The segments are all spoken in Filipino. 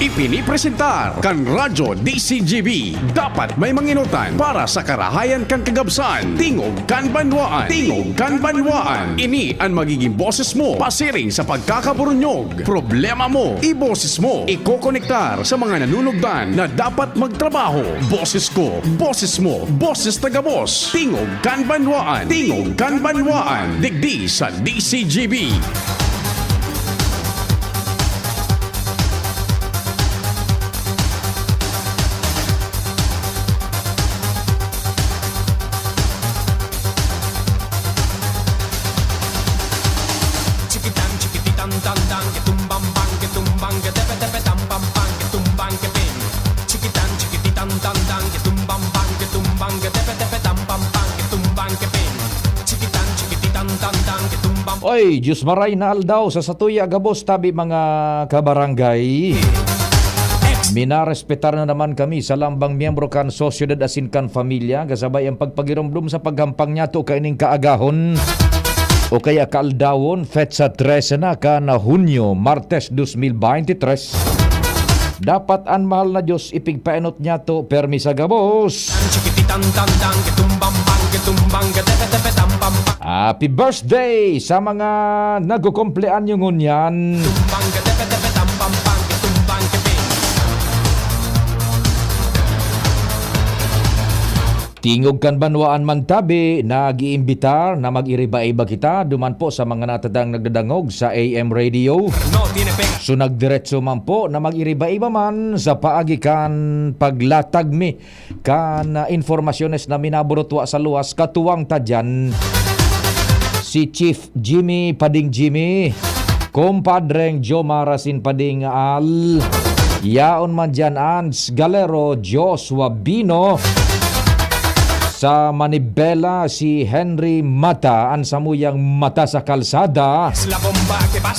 Ipinipresentar kan Radyo DCGB. Dapat may manginutan para sa karahayan kan kagabsan. Tingog kan banwaan. Tingog kan banwaan. Ini ang magiging boses mo pasiring sa pagkakaburunyog. Problema mo, iboses mo. Ikokonektar sa mga nanunugdan na dapat magtrabaho. Boses ko, boses mo, boses tagabos. Tingog kan banwaan. Tingog kan banwaan. Digdi sa DCGB. Oy, Diyos maray na aldaw sa Satuya Gabos tabi mga kabarangay. Minarespetar na naman kami sa lambang miyembro kan sosyedad asin kan familia kasabay ang pagpagirumdum sa paghampang niya to kaining kaagahon o kaya kaaldawon fetsa 13 na ka na Hunyo, Martes 2023. Dapat ang mahal na Diyos ipigpaenot niya to permisa Gabos. Happy birthday sa mga nagkukumpleanyo ngunyan. Tingog kan banwaan man tabi, nag-iimbitar na mag-iriba-iba kita duman po sa mga natadang nagdadangog sa AM radio. So nagdiretso man po na mag-iriba-iba man sa paagikan paglatag mi kan informasyones na minaburotwa sa luwas katuwang tadyan. Si Chief Jimmy Pading Jimmy, kumpadreng Jomar Rasin Pading Al, yaon man dyan Ans Galero Joshua Bino, sa Manibela si Henry Mata, ang samuyang mata sa kalsada.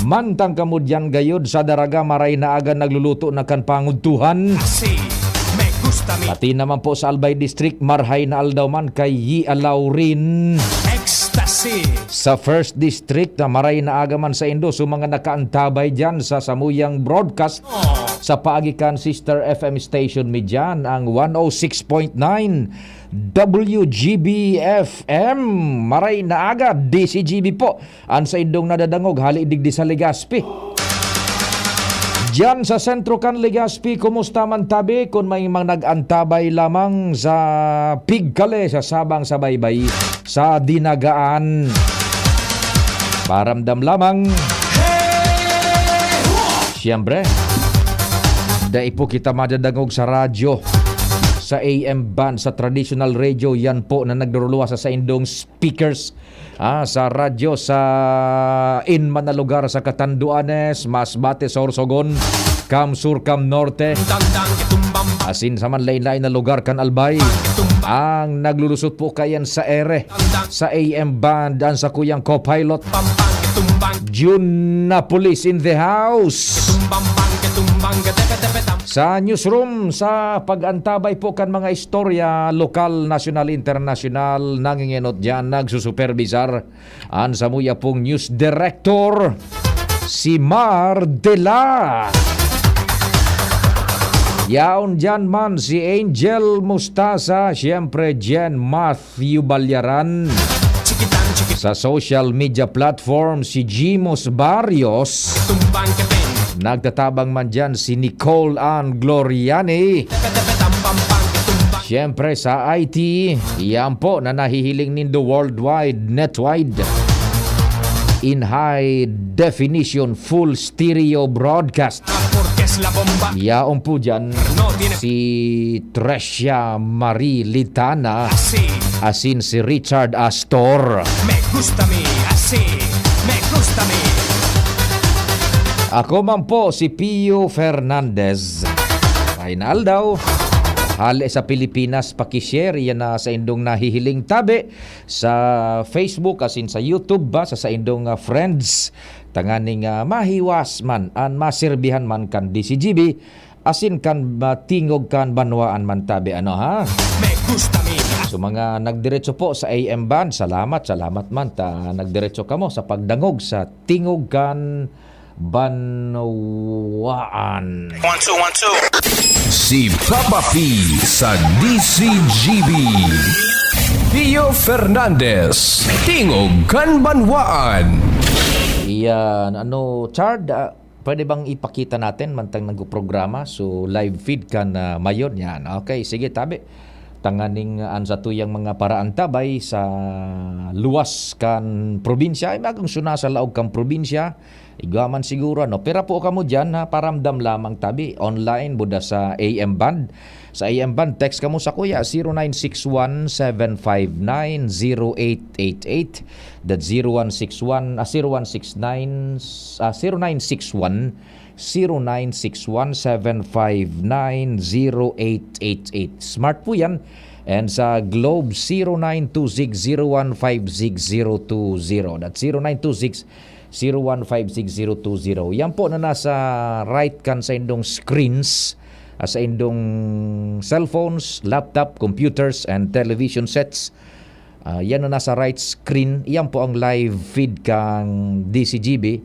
Mantang kamudyan gayod sa daraga maray na aga nagluluto na kan panguntuhan. Pati naman po sa Albay District, marhay na aldaw man kay Yi Alaurin. Sa First District na maray na aga man sa Indo, so mga nakaantabay dyan sa samuyang broadcast sa paagikan sister FM station mi dyan, ang 106.9 WGB-FM. Maray na aga, DCGB po. Ang sa Indong nadadangog, hali digdi sa Legazpi. Diyan sa sentro kan Legazpi, kumusta man tabi kung may mga nag-antabay lamang sa Pigkale, sa Sabang sa Baybay, sa Dinagaan. Paramdam lamang. Siyempre, dahil po kita madadangog sa radyo, sa AM band, sa traditional radio, yan po na nagdaruluwa sa indong speakers, sa radyo, sa inman na lugar sa Catanduanes, Masbate, Sorsogon, Cam Sur, Cam Norte, asin sa manlain-lain na lugar kan Albay. Ang naglulusot po kayan sa ere, sa AM band, ang sa kuyang co-pilot, June Napolis in the house. Sa newsroom, sa pag-antabay po kan mga istorya, lokal, national, international, nangingenot dyan, nagsusuperbisar, ang samuya pong news director, si Mar Dela. Yaon dyan man si Angel Mustasa, siyempre Jen Matthew Balyaran. Sa social media platform, si Jimos Barrios. Nagtatabang man dyan si Nicole Ann Gloriani. Siyempre sa IT, yan po na nahihiling nindo worldwide, netwide, in high definition, full stereo broadcast. Yaon po dyan si Trecia Marie Litana, asin si Richard Astor. Me gusta mi, así, me gusta mi. Ako man po si Pio Fernandez. Final daw. Hali sa Pilipinas, pakishare yan na sa indong nahihiling tabi sa Facebook asin sa YouTube ba sa indong friends tanganing mahiwas man an masirbihan man kan DCGB asin kan tingog kan banwaan man tabi ano ha. Me gusta mi. So mga nagdiretso po sa AM band, salamat man ta nagdiretso kamo sa pagdangog sa tingog kan One, Banwaan. two, one, two. Si Papa P sa DCGB. Pio Fernandez, Tingog Kanbanwaan. Iyan, Chard, pwede bang ipakita natin mantang nagprograma? So, live feed ka na mayon yan. Okay, sige, tabi. Tanganing sa tuyang mga paraan tabay sa luwas kan probinsya. Ay magang suna sa laog kan probinsya. Igaman siguro, Pera po ka mo dyan, paramdam lamang tabi. Online, buda sa AM band. Sa AM band, text ka mo sa kuya, 0961-759-0888. That's 0961-759-0888. Smart po yan. And sa Globe, 0926-0156020. That's 0926-0156020. Yan po na nasa right kan sa indong screens, sa indong cellphones, laptop, computers, and television sets. Yan na nasa right screen. Yan po ang live feed kang DCGB.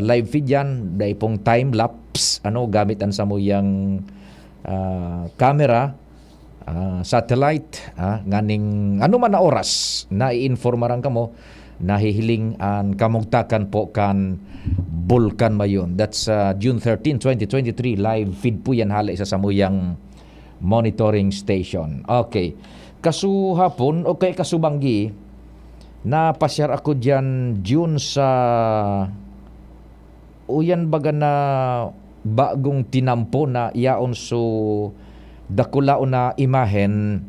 Live feed yan. Dahil pong time-lapse. Gamit ang samuyang camera, satellite, nganing man na oras na i-informaran ka mo, nahihiling ang kamugtakan po kan Bulkan mayon. That's June 13, 2023. Live feed po yan hala isa sa samuyang monitoring station. Okay. Kasuhapon, okay, kasubanggi, napasyar ako dyan June sa uyan baga na bagong tinampo na yaon so dakulao na imahen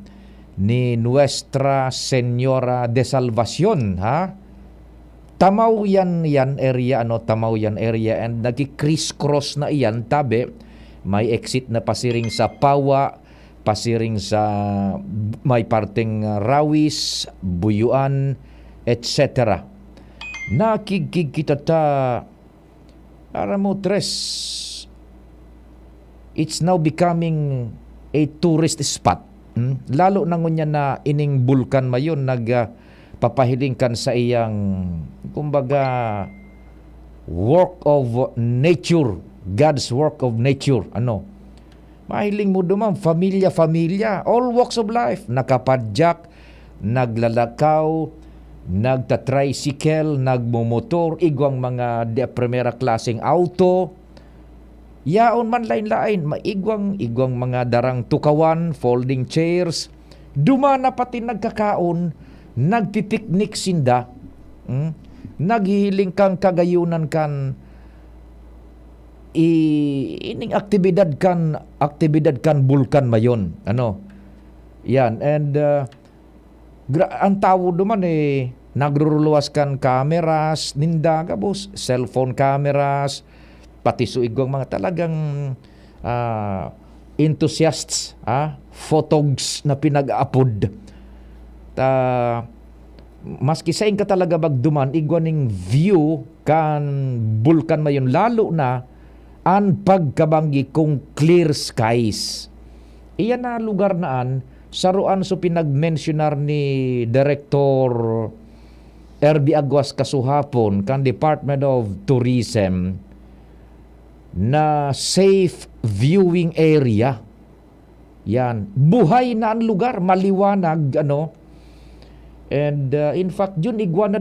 ni Nuestra Señora de Salvacion, Tamaw yan area, Tamaw yan area, and nagi-criss-cross na iyan, tabi, may exit na pasiring sa Pawa, pasiring sa may parteng Rawis, Buyuan, etc. Nakikig kita ta, tres, it's now becoming a tourist spot. Lalo na ngunya na ining bulkan mayon nagpapahiling kan sa iyang kumbaga work of nature, God's work of nature. Mahiling mo duman, familia, all walks of life, nakapadyak, naglalakaw, nagta-tricycle, nagmumotor, igwang mga de primera klaseng auto, yaon man lain-lain, maigwang mga darang tukawan, folding chairs, dumana pati nagkakaon, nagpipiknik sinda, naghihiling kang kagayunan kan, ining aktibidad kan bulkan mayon. Yan, and ang tawo duman nagruruluwas kan cameras, ninda gabos, cellphone cameras, pati suigwang mga talagang enthusiasts, photogs na pinag-upload. Maski sa ka talaga bagduman, igwaning view kan bulkan mayon, lalo na ang pagkabanggi kung clear skies. Iyan na lugar naan, saruan so pinag-mentionar ni Director RB Aguas kasuhapon kan Department of Tourism na safe viewing area. Yan, buhay na ang lugar, maliwanag, and in fact yun igwa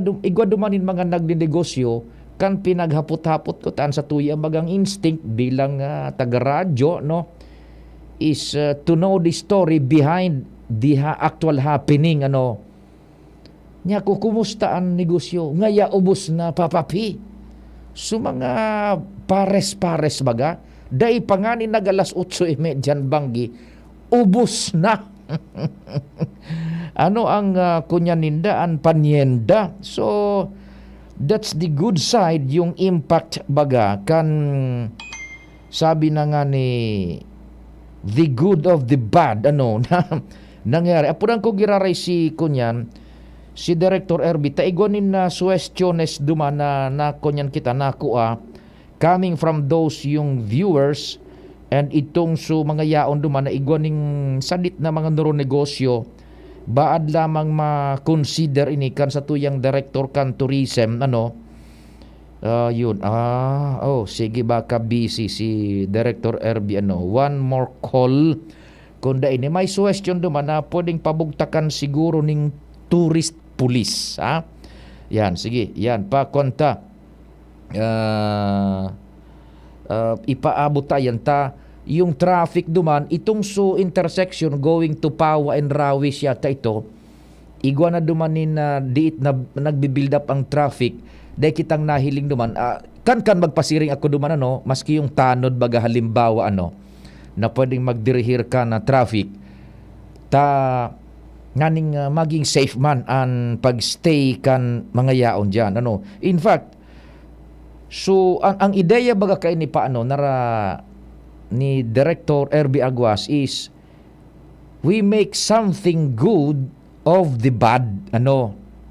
dumanin mga nagninegosyo kan pinaghapot-hapot ko taan sa tuya bagang instinct bilang taga-radyo, is to know the story behind the actual happening. Nya ko kumusta ang negosyo ngaya ubos na papapi. So mga pares-pares baga, day panganin nagalas 8:30 banggi, ubos na. Ang kunyaninda, ang panyenda. So, that's the good side, yung impact baga, kan sabi na nga ni the good of the bad, na nangyari. Apunan ko giraray si kunyan, si Director RB, taigwanin na suwestyones duman na kunyan kita nakuha, coming from those yung viewers, and itong so mga yaon duman na igwaning sadit na mga negosyo, baad lamang ma-consider ini kan sa tuyang Director kan Tourism, Yun. Sige, baka busy si Director RB. One more call. Kunda ini may suggestion duman na pwedeng pabugtakan siguro ning tourist police. Yan, sige. Yan, pakonta. Ipaabot tayan ta yung traffic duman itong intersection going to Pawa and Rawis yata ito. Igwa na dumanin na diit na nagbi-build up ang traffic. Dahil kitang nahiling duman, kan magpasiring ako duman maski yung tanod baga halimbawa na pwedeng magdirihir ka na traffic, nganing maging safe man ang pagstay kan mga yaon dyan. In fact, so ang ideya baga kay ni nara ni Director RB Aguas is we make something good of the bad.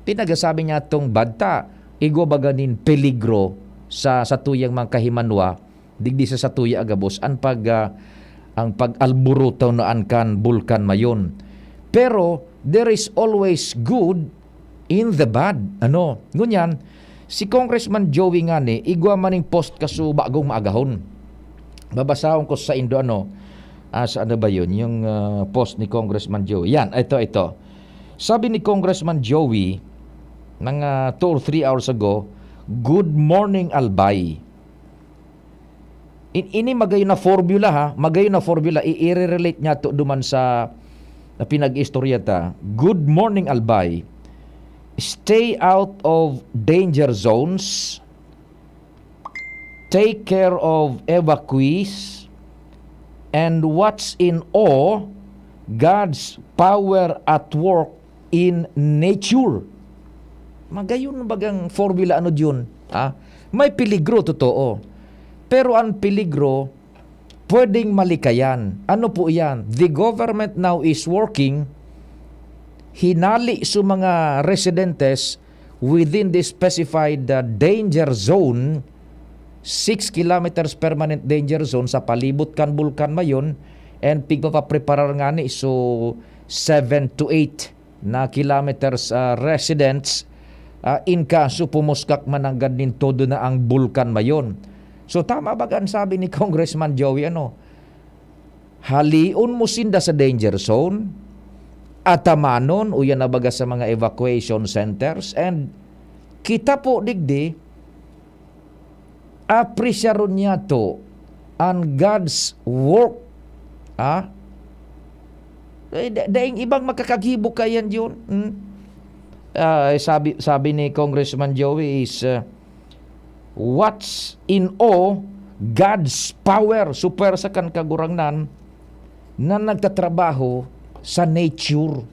Pinagasabi niya tong bad igo baganin peligro sa tuyang mga kahimanwa digdi sa tuya agabos ang pag-alburutaw naan kan bulkan mayon. Pero there is always good in the bad. Ngunyan si Congressman Joey ngani igwa maning post kaso bagong maagahon. Babasahon ko sa Indo sa ba yun yung post ni Congressman Joey. Yan, ito. Sabi ni Congressman Joey ng 2 or 3 hours ago, "Good morning, Albay." Ini magayon na formula i-relate niya to duman sa pinag-istorya ta. "Good morning, Albay. Stay out of danger zones. Take care of evacuees and watch in awe God's power at work in nature." Magayon bagang formula yun. May peligro, totoo. Pero ang peligro, pwedeng malikayan. Ano po yan? The government now is working, hinali sa mga residentes within the specified danger zone, 6 kilometers permanent danger zone sa palibot kan bulkan mayon, and pigpapapreparar nga ni so 7 to 8 na kilometers residents in kaso pumuskak man ang ganin todo na ang bulkan mayon. So tama ba ang sabi ni Congressman Joey haliun mo sinda sa danger zone, atamanon o yan na baga sa mga evacuation centers, and kita po digdi appresyaron niya to ang God's work. Daing ibang makakagibo kayan yun. Sabi ni Congressman Joey is what's in awe God's power super sa kan kagurangnan na nagtatrabaho sa nature.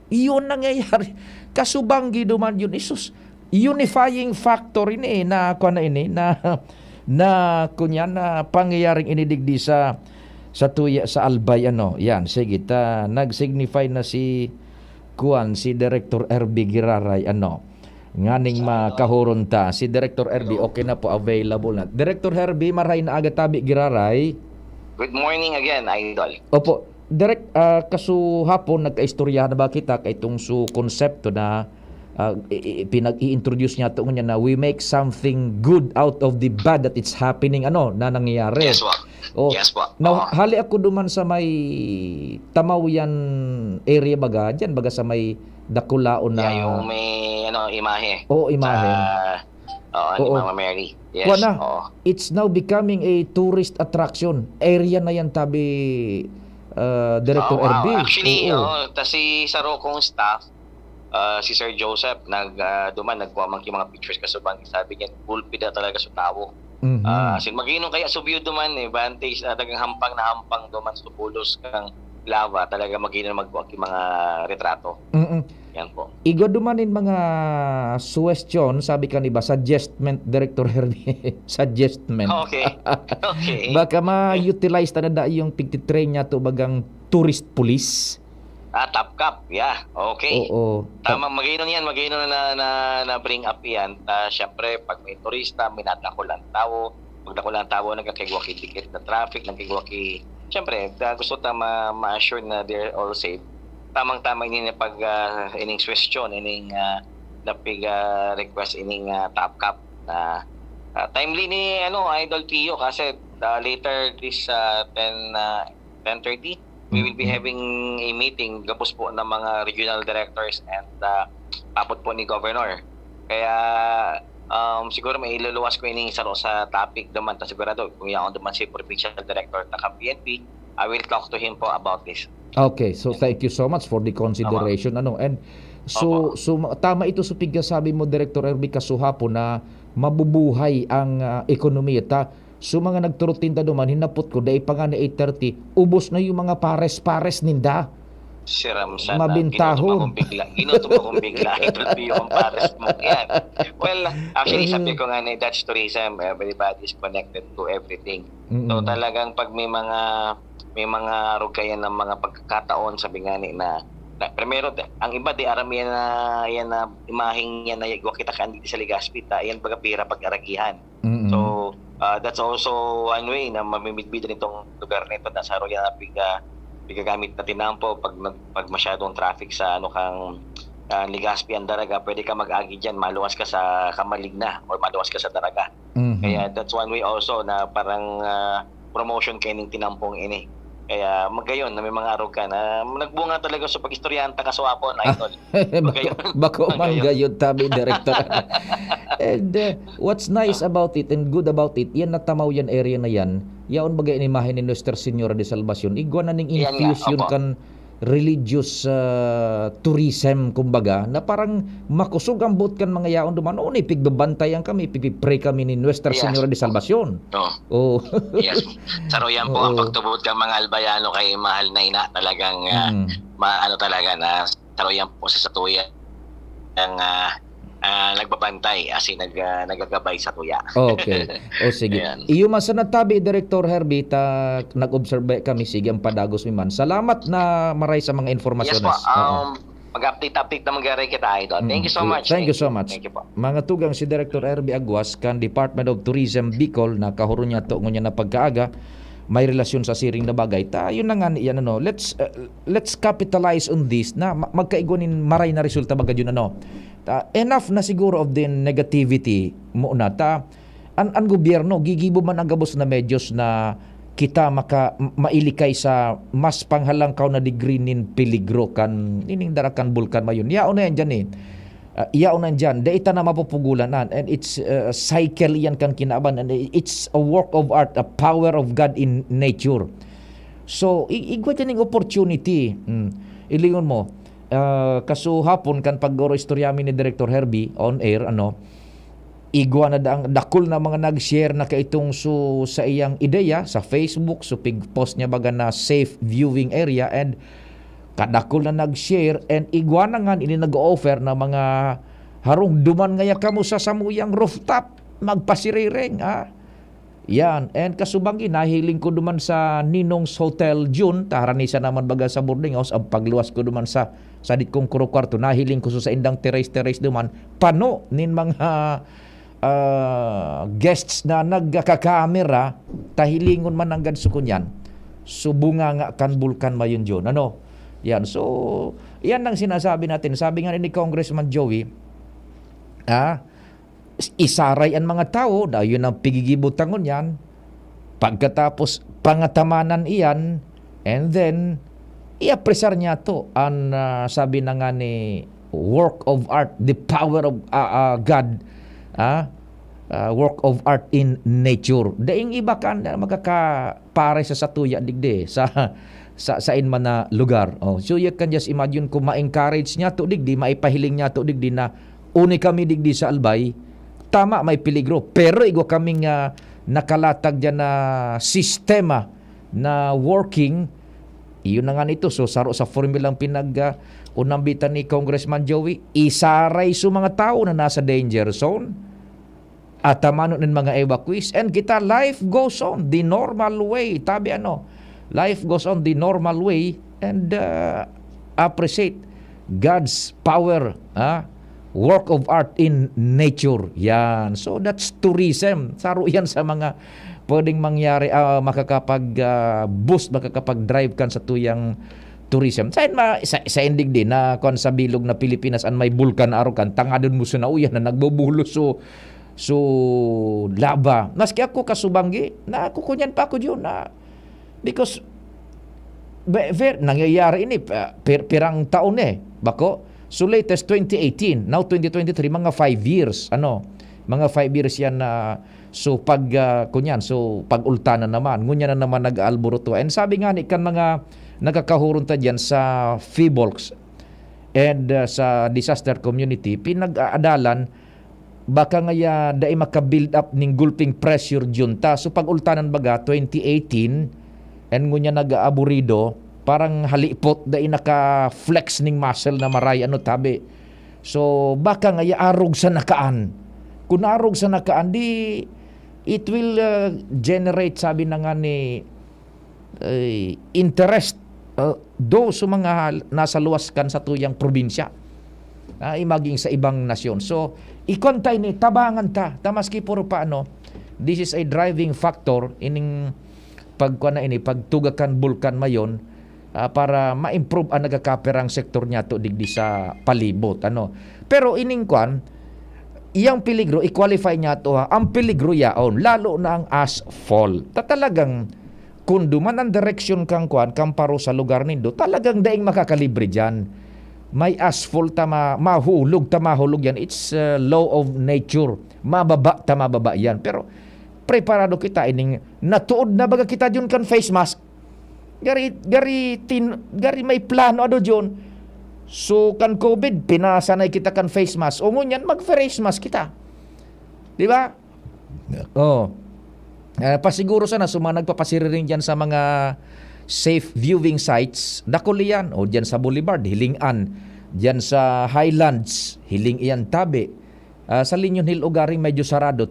Iyon nangyayari kasubanggi duman yun isus unifying factor ini na kunya na pangyayaring inidigdi sa tuya sa Albay yan sige ta nagsignify na si Director RB Giraray nganing makahuron ta si Director RB okay na po available na. Director RB maray na aga tabi Giraray. Good morning again, idol. Opo, direct kaso hapon nagkaistorya na ba kita kay itong konsepto na pinag-i-introduce niya ito na we make something good out of the bad that it's happening na nangyayari. Yes, po. Yes, po. Now, hali ako duman sa may Tamawian area baga, dyan baga sa may Dakulaon na... yung may imahe. Oo, imahe. Ni Mama Mary. Yes. It's now becoming a tourist attraction. Area na yan tabi Director RB. Actually, si Sarokong staff, si Sir Joseph nagkuha mga pictures kasubang sabi niya pulpida talaga sa tao. Sin magiinom kaya subyo duman vantage dagang hampang duman sa pulos kang lava talaga magiinom magbuak yung mga retrato. Yan po. Igo dumanin mga suggestion sabi kaniba suggestment Director Herbie suggestment. Okay. Baka ma-utilize na yung pigtitrain niya to bagang tourist police. Top Cup, yeah. Okay. Oo. Tama, magiinom na bring up yan. Siyempre, pag may turista, may nadakulang tao. Pag nakulang tao, nagkakigwaki ticket na traffic, nagkigwaki. Siyempre, gusto ma-assure na they're all safe. Tamang-tama ini pag ining question, ining napig request ining Top Cup na Timely ni Idol Pio kasi later this 10:30 we will be having a meeting gapos po ng mga regional directors and tapos po ni Governor. Kaya siguro may iluluwas ko ini sa topic naman. Sigurado kung yaon naman si Provincial Director ng PNP, I will talk to him po about this. Okay, so thank you so much for the consideration. And so tama ito sa sabi mo, Director Herbie Kasuhapo, na mabubuhay ang ekonomiya. So mga nagturutinda duman, hinapot ko, dahil pa nga na 8:30, ubos na yung mga pares-pares ninda. Si Ramsan, mabintahon. Ginutom akong bigla. Idol Pio ang pares mo yan. Well, actually, sabi ko nga na Dutch tourism, everybody is connected to everything. So talagang pag may mga rugayan ng mga pagkakataon, sabi nga ni na primero, ang iba di arami yan na imahing yan na kita dito sa Legazpi, yan baga pira pag-aragihan. So that's also one way na mamimidbid nitong lugar nito na sa Royal pigagamit na tinampo pag masyadong traffic sa kang Legazpi ang Daraga, pwede ka mag-agi dyan, maluwas ka sa Kamaligna or maluwas ka sa Daraga. Kaya that's one way also na parang promotion kayo ng tinampong ini. Kaya magayon na may mga arog ka na nagbunga talaga sa pag-istoryanta Kasuhapo na Idol. Bako magayon tabi, Director. And what's nice about it and good about it, yan natamaw yan area na yan, yaon bagay ni imahe ni Nuestra Señora de Salvacion, igwa na ning infusion kan religious tourism, kumbaga, na parang makusog ang boat kan mga yaon duman. Ni pigbabantayan kami, pigpipray kami ni Nuestra Señora de Salvacion. Oh. Yes. Saroyan po ang pagtubod ka mga albayano kay mahal na ina talagang talaga na saroyan po sa satuya ang nagbabantay as in nagagabay sa tuya. Okay. O sige. Iyo man sa natabi, Director Herbie, nag-observe kami, sige ang padagos mi man. Salamat na maray sa mga informasyon. Yes po. Mag-update naman gari kita, Idol. Thank you so much. Thank you so much. Thank you po. Mga tugang si Director Herbie Aguas kan Department of Tourism Bicol, na kahuro niya to ngunya na pagkaaga may relasyon sa siring na bagay. Yun na nga yan, let's capitalize on this na magkaigunin maray na resulta baga yun enough na siguro of the negativity mo na ang gobyerno gigibo man ang gabos na medyos na kita mailikay sa mas panghalangkaw na degree nin peligro kan ining darakan bulkan mayon yaon na yan dyan yaon na dyan da ita na mapupugulan and it's cycle yan kan kinaaban and it's a work of art, a power of God in nature. So igwa dyan yung opportunity ilingon mo Kasuhapon kan paggoro istoryami ni Director Herbie on air igwa na ang dakol na mga nag-share na kaitong sa iyang ideya sa Facebook, so pig-post niya baga na safe viewing area and kadakol na nag-share and igwa na nga ini nag-offer na mga harong duman ngaya kamo sa samuyang rooftop magpasiriring yan, and kasubangi nahiling ko duman sa Ninong's Hotel June, taharanisa naman baga sa boarding house, ang pagluwas ko duman sa kong kwarto, nahiling ko sa indang terrace duman, pano nin mga guests na nagkakamera, tahilingon man ang ganso kunyan, subunga nga kan bulkan mayon June, yan, so yan ang sinasabi natin, sabi nga ni Congressman Joey, isaray ang mga tao dahil yun ang pigigibutangon yan pagkatapos pangatamanan iyan and then i-apresar niya to ang sabi na nga ni work of art, the power of God, work of art in nature. Daing iba kan makakapare sa satuya digdi sa man na lugar. So you can just imagine kung ma-encourage niya to digdi, maipahiling niya to digdi na uni kami digdi sa Albay, tama may peligro, pero igo kaming nakalatag dyan na sistema na working, iyon na nga nito. So saro sa formulang unambitan ni Congressman Joey, isaray sa mga tao na nasa danger zone at tamano ng mga evacuees and kita life goes on the normal way, tabi life goes on the normal way and appreciate God's power, work of art in nature. Yan. So that's tourism. Saro yan sa mga pwedeng mangyari, makakapag-boost, makakapag-drive kan sa tuyang tourism. Sa indig din na kung sa bilog na Pilipinas an may bulkan araw kan, tangadon mo sa nauyan na nagbubulo. So So laba. Maski ako kasubanggi, na kukunyan pa ako yun na because nangyayari ini pirang taon bako. So latest 2018, now 2023, mga 5 years. Mga 5 years yan na so pag pag-ultana naman, ngunya na naman nag-alburuto. And sabi nga ni kan mga nakakahurun ta diyan sa FIBOLCS and sa disaster community, pinag-aadalan baka nga dai maka-build up ning gulping pressure junta. So pag-ultanan baga 2018 and ngunya nag-aaburido, parang halipot dai naka-flex ning muscle na maray tabi. So baka nga arog sa nakaan. Kung arog sa nakaan, di it will generate, sabi na nga ni interest do sa mga nasa luwas kan sa tuyang probinsya, imaging sa ibang nasyon. So ikontay ni tabangan tamaski puro pa this is a driving factor ining pagtugakan bulkan mayon, para ma-improve ang nagakaperang sektor niya to digdi sa palibot pero ining iyang peligro i-qualify niya to ang peligro yaon lalo na ang asphalt. Talagang kung duman ang direksyon kang paro sa lugar nindo, talagang daing makakalibre diyan. May asphalt mahulog yan. It's law of nature. Mababa yan. Pero preparado kita ining natuod na baga kita diyon kan face mask. Gari may plano diyon. So kan COVID, pinasanay kita kan face mask. O ngunyan, mag-face mask kita. Di ba? Pasiguro sana mga nagpapasiriring dyan sa mga safe viewing sites. Dakuli yan. O dyan sa Boulevard, Hilingan. Dyan sa Highlands, Hiling iyan tabi. Sa Linyon Hill Ugaring medyo sarado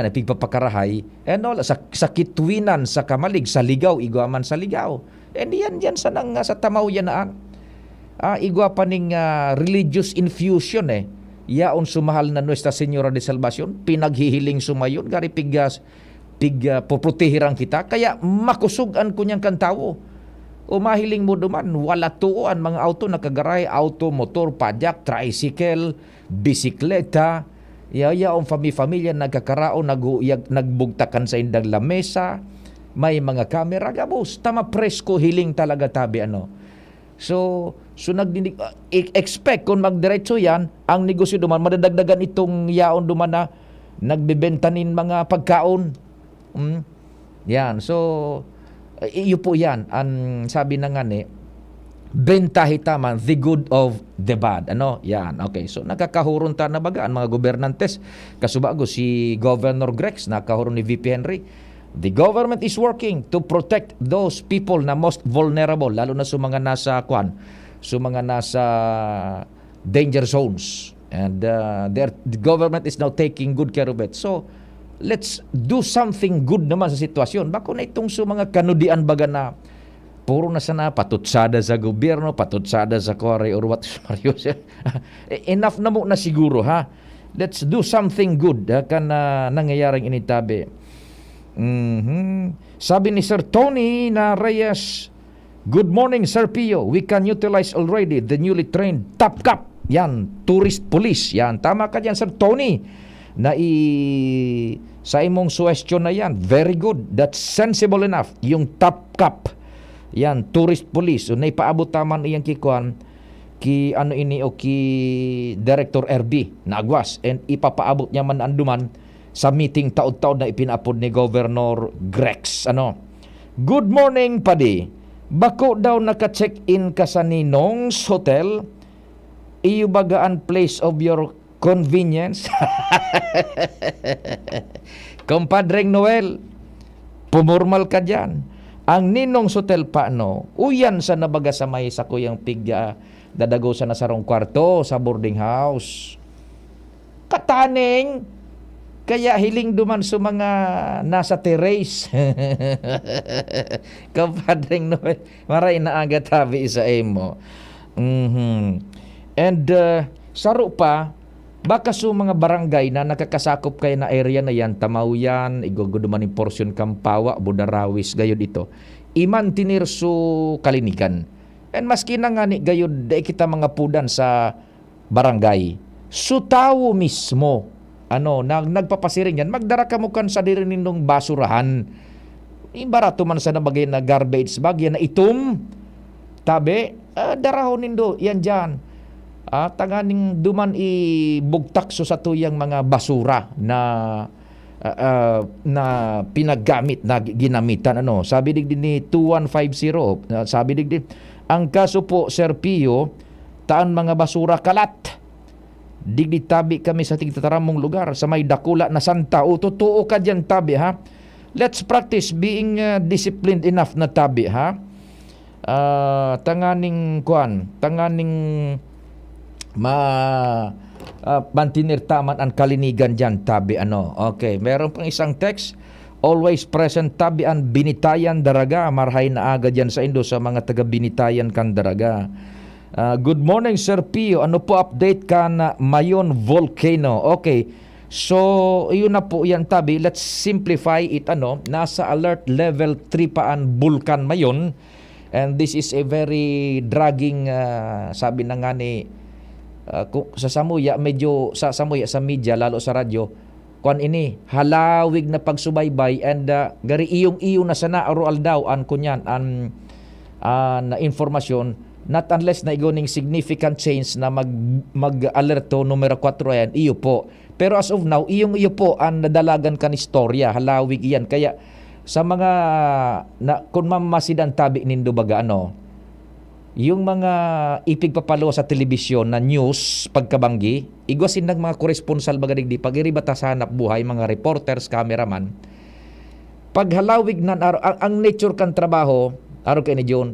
pigpapakarahay. And all, sa Kitwinan, sa Kamalig, sa Ligaw, Iguaman sa Ligaw. And yan sa tamaw yan naan. Igwa pa ning religious infusion yaon sumahal na Nuestra Señora de Salvacion, pinaghihiling sumayon, gari poprotehirang kita, kaya makusugan ko niyang kantawo. O mahiling mo duman, wala tuoan mga auto nakagaray, auto, motor, pajak, tricycle, bisikleta, yaon familya nagkakaraon, nagbugtakan sa indang lamesa, may mga camera gabos, tama presko hiling talaga tabi So nagdinig expect kung magdiretso yan ang negosyo duman, madadagdagan itong yaon duman na nagbebentanin mga pagkaon. Yan, so iyo po yan ang sabi na nga bentahi taman the good of the bad. Yan, okay. So nakakahuron ta na baga ang mga gobernantes, kasubago si Governor Grex, nakahuron ni VP Henry. The government is working to protect those people na most vulnerable, lalo na sa mga nasa danger zones. And the government is now taking good care of it. So, let's do something good naman sa sitwasyon. Bako na itong sa mga kanudian baga na puro na sana patutsada sa gobyerno, patutsada sa Cory or what Marius. Enough na mo na siguro Let's do something good kan nangyayaring initabi. Sabi ni Sir Tony na Reyes, good morning Sir Pio, we can utilize already the newly trained Top Cap, yan, tourist police, yan, tama ka dyan Sir Tony, sa imong suggestion na yan, very good, that's sensible enough, yung Top Cap, yan, tourist police, so naipaabot taman iyang kikuan, ki Director RB Nagwas, and ipapaabot niya man anduman sa meeting taod-taod na ipinapod ni Governor Grex. Good morning, Padi. Bako daw naka-check-in ka sa Ninong's Hotel? Iyo bagaan place of your convenience? Compadreng Noel, pumormal ka dyan. Ang Ninong's Hotel uyan sa nabaga sa may sa kuyang pigya, dadago sa nasarong kwarto sa boarding house. Kataning, kaya hiling duman sa mga nasa terrace. Kapadring Noel, maray na aga tabi sa emo. And saro pa, baka sa mga barangay na nakakasakop kayo na area na yan, Tamaw-yan, iguguduman yung portion Kampawa, Budarawis, gayod ito, imantinir su kalinigan. And maski na nga ni gayod, kita mga pudan sa barangay, So tao mismo, nagpapasiring yan, magdara ka mo kan sa diri nindong basurahan. Barato man sa nabagay na garbage bag, yan na itom, tabi, darahon nindo, yan dyan. Tanganing duman ibugtak so sa tuyang mga basura na pinagamit, na ginamitan. Sabi din ni 2150, sabi din, ang kaso po, Sir Pio, taan mga basura kalat. Digdi tabi kami sa tigtataramong lugar sa may dakula na santa. O totoo ka dyan, tabi, ha? Let's practice being disciplined enough na tabi, ha? Tanganing mantinirtaman ang kalinigan dyan, tabi. Okay, meron pang isang text. Always present, tabi ang binitayan daraga. Marhay na agad yan sa Indo sa mga taga binitayan kan daraga. Good morning, Sir Pio. Ano po update ka na Mayon Volcano? Okay. So, yun na po yan, tabi. Let's simplify it. Nasa alert level 3 pa ang Bulkan Mayon. And this is a very dragging, sabi na nga ni, sa Samuya, medyo sa Samuya, sa media, lalo sa radyo, halawig na pagsubaybay and gari iyong na sana arual daw an kunyan na informasyon. Not unless na igoning significant change na mag-alerto numero 4 yan, iyo po. Pero as of now, iyo po ang nadalagan kan istorya, halawig iyan. Kaya sa mga, kung mamasidan tabi nindo baga, yung mga ipigpapalo sa telebisyon na news, pagkabanggi, igwasin ng mga koresponsal baga digdi, pag-iribata sa hanap buhay, mga reporters, cameraman, paghalawig na, ang nature kan trabaho, araw kayo ni John,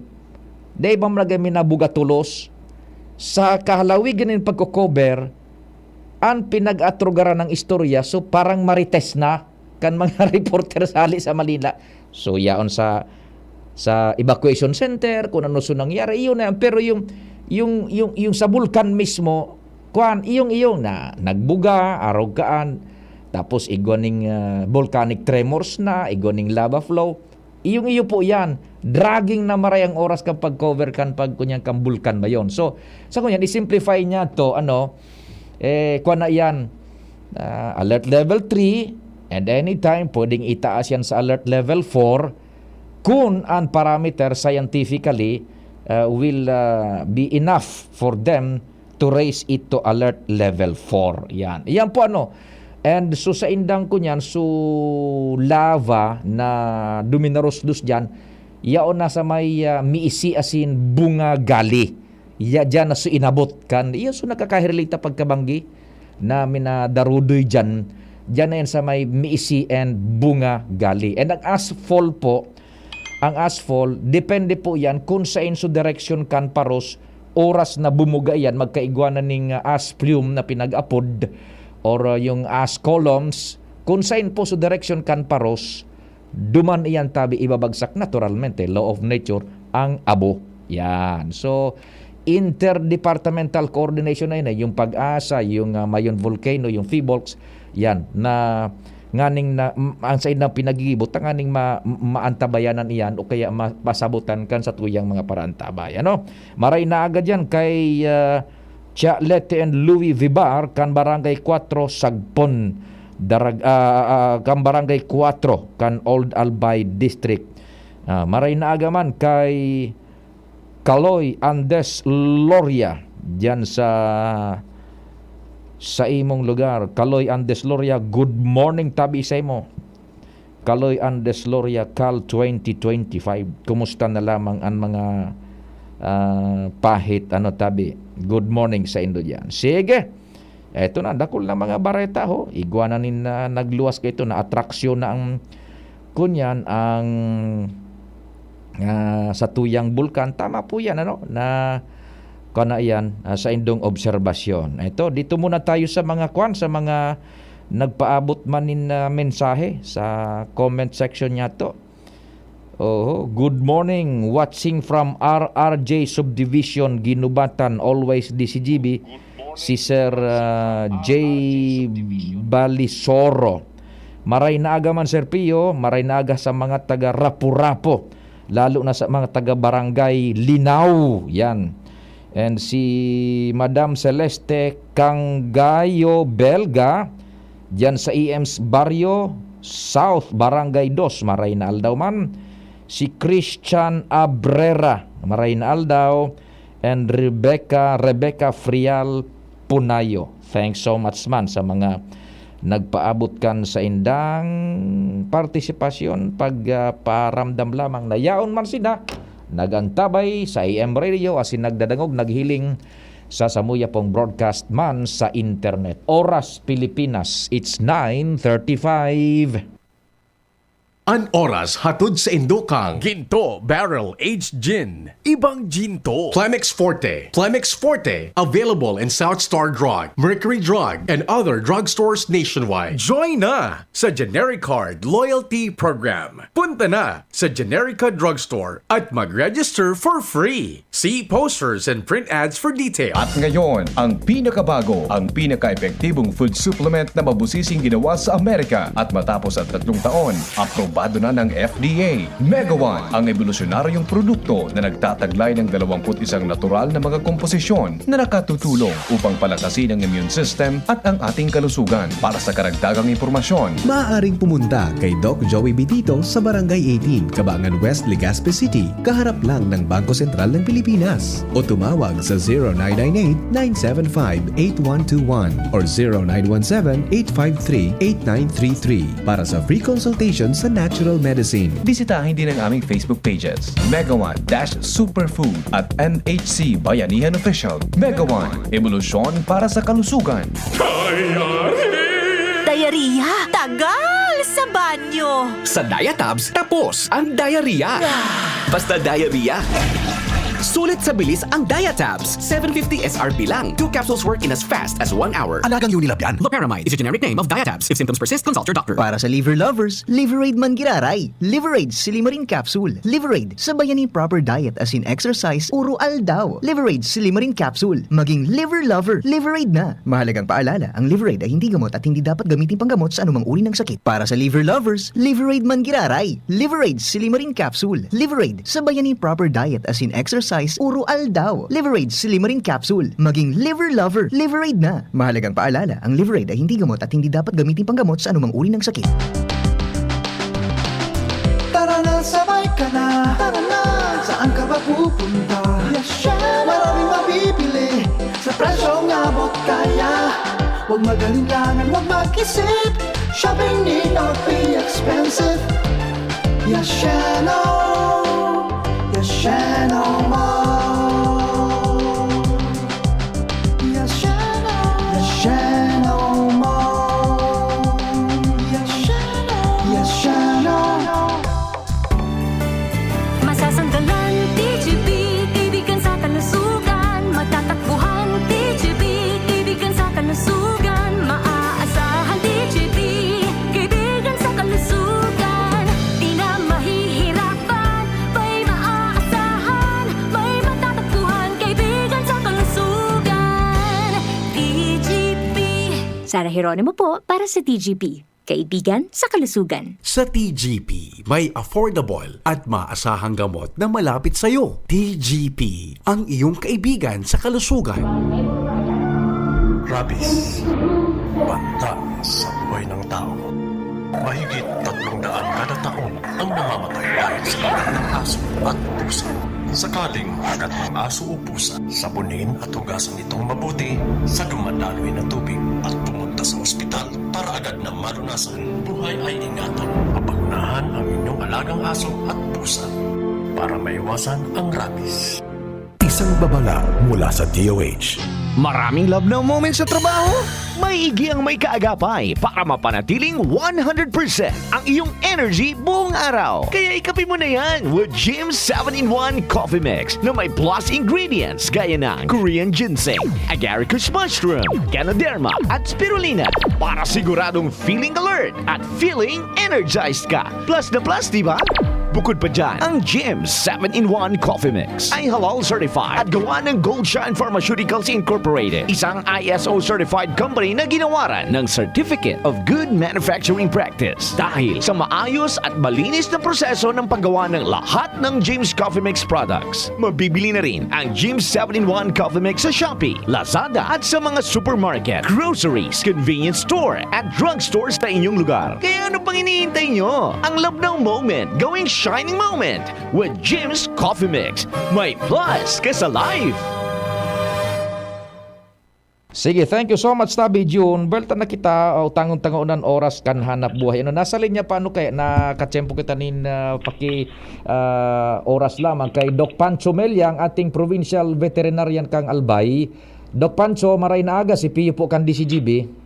dahil ba mga minabuga tulos sa kahalawigan ng pagko-cover ang pinag-atrogaran ng istorya, so parang marites na kan mga reporter sali sa Manila. So yaon sa evacuation center kung ano so nangyari, iyon na. Pero yung sa bulkan mismo, iyong na nagbuga, arogaan, tapos igwaning volcanic tremors na, igwaning lava flow. Iyo po yan. Dragging na marayang oras kapag cover kan pag kunyang kang bulkan ba yon. So, sa kunyan, i-simplify niya to, kuha na yan, alert level 3, and anytime, pwedeng itaas yan sa alert level 4, kung ang parameter scientifically will be enough for them to raise it to alert level 4. Yan. Yan po And so sa indang ko niyan, so lava na duminaros-dus dyan, yaon na sa may miisi asin bunga gali. Ya dyan na so inabot kan. Iya so nakakahirlita pagkabanggi na minadarudoy dyan. Dyan na yan sa may miisi and bunga gali. And ang asphalt po, depende po yan kung sa inso direction kan paros, oras na bumuga yan, magkaigwanan ng as plume na pinag-apod, or yung as columns, kung saan po sa direction kan paros, duman iyan tabi ibabagsak naturalmente, law of nature, ang abo. Yan. So, interdepartmental coordination na yun, yung Pag-asa, yung Mayon Volcano, yung PHIVOLCS, yan, na nganing na ang sa inang pinagigibot, nganing maantabayanan iyan o kaya masabutan kan sa tuyang mga parantabay. Maray na agad yan kay Lete and Louis Vibar kan Barangay 4 Sagpon kan Barangay 4 kan Old Albay District. Maray na agaman kay Kaloy Andes Loria diyan sa imong lugar. Kaloy Andes Loria, good morning tabi sa imo. Kaloy Andes Loria, Cal 2025. Kumusta na lamang ang mga pahit tabi. Good morning sa indo diyan. Sige. Eto na dakol na mga bareta ho. Iguananin na nagluwas kay ito na atraksyon na ang kunyan ang sa tuyang bulkan. Tama po yan na kana yan sa indong obserbasyon. Ito dito muna tayo sa mga sa mga nagpaabot manin na mensahe sa comment section niya to. Good morning, watching from RRJ Subdivision, Ginubatan, always DCGB, si Sir J. Balisoro. Maray na aga man, Sir Pio, maray na aga sa mga taga Rapu-Rapo, lalo na sa mga taga Barangay Linaw, yan. And si Madam Celeste Cangayo Belga diyan sa EM's Barrio South, Barangay 2, Maraynaldaw man. Si Christian Abrera, Maraynaldaw. And Rebecca Frial Punayo. Thanks so much man sa mga nagpaabot kan sa indang partisipasyon, pagparamdam lamang na yaon man sila nagantabay sa AM Radio asin nagdadangog naghiling sa samuya pong broadcast man sa internet. Oras Pilipinas, it's 9:35. An oras hatod sa Indokang Ginto Barrel Aged Gin. Ibang Ginto. Plemex Forte. Plemex Forte. Available in South Star Drug, Mercury Drug, and other drugstores nationwide. Join na sa Genericard Loyalty Program. Punta na sa Generica Drugstore at mag-register for free. See posters and print ads for details. At ngayon, ang pinakabago, ang pinaka-epektibong food supplement na mabusising ginawa sa Amerika at matapos ang 3 taon, aprobado na ng FDA. Mega One, ang evolusyonaryong produkto na nagtataglay ng 21 natural na mga komposisyon na nakatutulong upang palakasin ang immune system at ang ating kalusugan. Para sa karagdagang impormasyon, maaaring pumunta kay Doc Joey Bitito sa Barangay 18, Cabangan West, Legazpi City, kaharap lang ng Bangko Sentral ng Pilipinas. O tumawag sa 0998-975-8121 or 0917-853-8933 para sa free consultation sa natural medicine. bisitahin din ang aming Facebook pages, Mega One Superfood at NHC Bayanihan Official. Mega One, evolusyon para sa kalusugan. Diarrhea? Tagal sa banyo. Sa Diatabs, tapos ang diarrhea. Basta diarrhea. Sulit sa bilis ang Diatabs. 750 SRP lang. 2 capsules work in as fast as 1 hour. Alagang Unilab yan. Loperamide is a generic name of Diatabs. If symptoms persist, consult your doctor. Para sa liver lovers, Liverade man giraray. Liverade Silimarin Capsule. Liverade, sabayan ni proper diet as in exercise, uro aldaw. Liverade Silimarin Capsule. Maging liver lover, Liverade na. Mahalagang paalala, ang Liverade ay hindi gamot at hindi dapat gamitin panggamot sa anumang uri ng sakit. Para sa liver lovers, Liverade man giraray. Liverade Silimarin Capsule. Liverade, sabayan ni proper diet as in exercise, uro aldaw. Liverade Silimarin Capsule. Maging liver lover, Liverade na. Mahalagang paalala, ang Liverade ay hindi gamot at hindi dapat gamitin panggamot sa anumang uri ng sakit. Tara na, sabay ka na. Tara na, saan ka ba pupunta? Maraming mabibili sa presyong abot kaya. Huwag magalinlangan, huwag mag-isip. Shopping need not be expensive. Yashano, Yashano Mall. Yashano, Yashano Mall. Yashano, Yashano. Masasanggalan, TGB, kaibigan sa kalusugan. Matatakbuhan, TGB, kaibigan sa kalusugan. Maaasahan, TGB, kaibigan sa kalusugan. Di na mahihirapan, may maaasahan. May matatakbuhan, kaibigan sa kalusugan. TGB. Sara Geronimo po para sa TGB. Kaibigan sa kalusugan. Sa TGP, may affordable at maasahang gamot na malapit sa iyo. TGP, ang iyong kaibigan sa kalusugan. Rabies, banta sa buhay ng tao. Mahigit 300 kada taon ang namamatay dahil sa kagat ng aso at pusa. Sakaling kagat ng aso o pusa, sabunin at hugasan itong mabuti sa dumadaloy na tubig at pumunta sa ospital para agad na malunasan. Buhay ay ingatan. Papagunahan ang inyong alagang aso at pusa para maiwasan ang rabies. Isang babala mula sa DOH. Maraming love na moments sa trabaho? Maigi ang may kaagapay para mapanatiling 100% ang iyong energy buong araw. Kaya ikapin mo na yan with Jim's 7-in-1 Coffee Mix na may plus ingredients gaya ng Korean ginseng, agaricus mushroom, Ganoderma at spirulina para siguradong feeling alert at feeling energized ka. Plus na plus, diba? Bukod pa dyan, ang Jim's 7-in-1 Coffee Mix ay halal certified at gawa ng Gold Shine Pharmaceuticals Incorporated, isang ISO certified company na ginawaran ng Certificate of Good Manufacturing Practice. Dahil sa maayos at malinis na proseso ng paggawa ng lahat ng Jim's Coffee Mix products, mabibili na rin ang Jim's 7-in-1 Coffee Mix sa Shopee, Lazada at sa mga supermarket, groceries, convenience store at drugstores sa inyong lugar. Kaya ano pang hinihintay nyo? Ang love ng moment, going shining moment with Jim's Coffee Mix. May plus ka sa life! Sige, thank you so much, Tabi June. Belta na kita, tangon-tangonan oras kan hanap buhay. Ano, nasa linya paano kaya nakatsempo kita nin oras lamang kay Doc Pancho Melyang, ating Provincial Veterinarian kang Albay. Doc Pancho, maray na aga, si Pio po kan DCGB.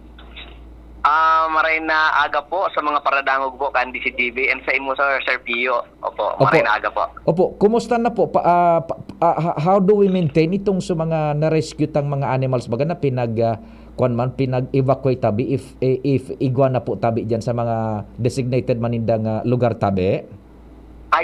Maray na aga po sa mga paradangog po kan DCGB and sa imo Sir Pio. Opo, maray na aga po. Opo, kumusta na po? How do we maintain itong sa mga na-rescue tang mga animals baga na pinag-evacuate tabi if iguana po tabi diyan sa mga designated manindang lugar tabi?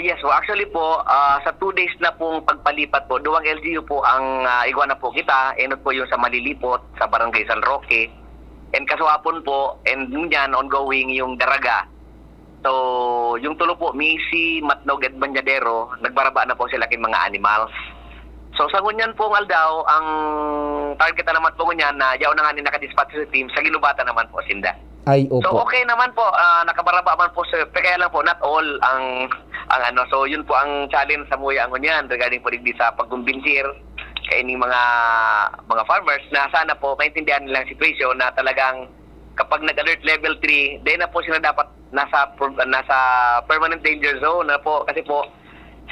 Yes po. Actually po, sa 2 days na pong pagpalipat po, 2 LGU po ang iguana po kita. Enot po yung sa Malilipot, sa Barangay San Roque. And kaswapon po, and yan, ongoing yung Daraga. So, yung tulo po, Misi, Matnog at Banyadero, nagbaraba na po sila kin mga animals. So, sa ngunyan po Aldaw, ang target na naman po ngunyan na yaw na nga ni nakadispatch sa team, sa Gilubata naman po, Sinda. Ay, opo. So, okay naman po, nakabaraba man po sir, pero kaya lang po, not all ang ano. So, yun po ang challenge sa muya ang ngunyan regarding po digdi sa pagkumbinsir kay ining mga farmers na sana po maintindihan nila ang situation na talagang kapag nag-alert level 3, then na po sila dapat nasa permanent danger zone na po kasi po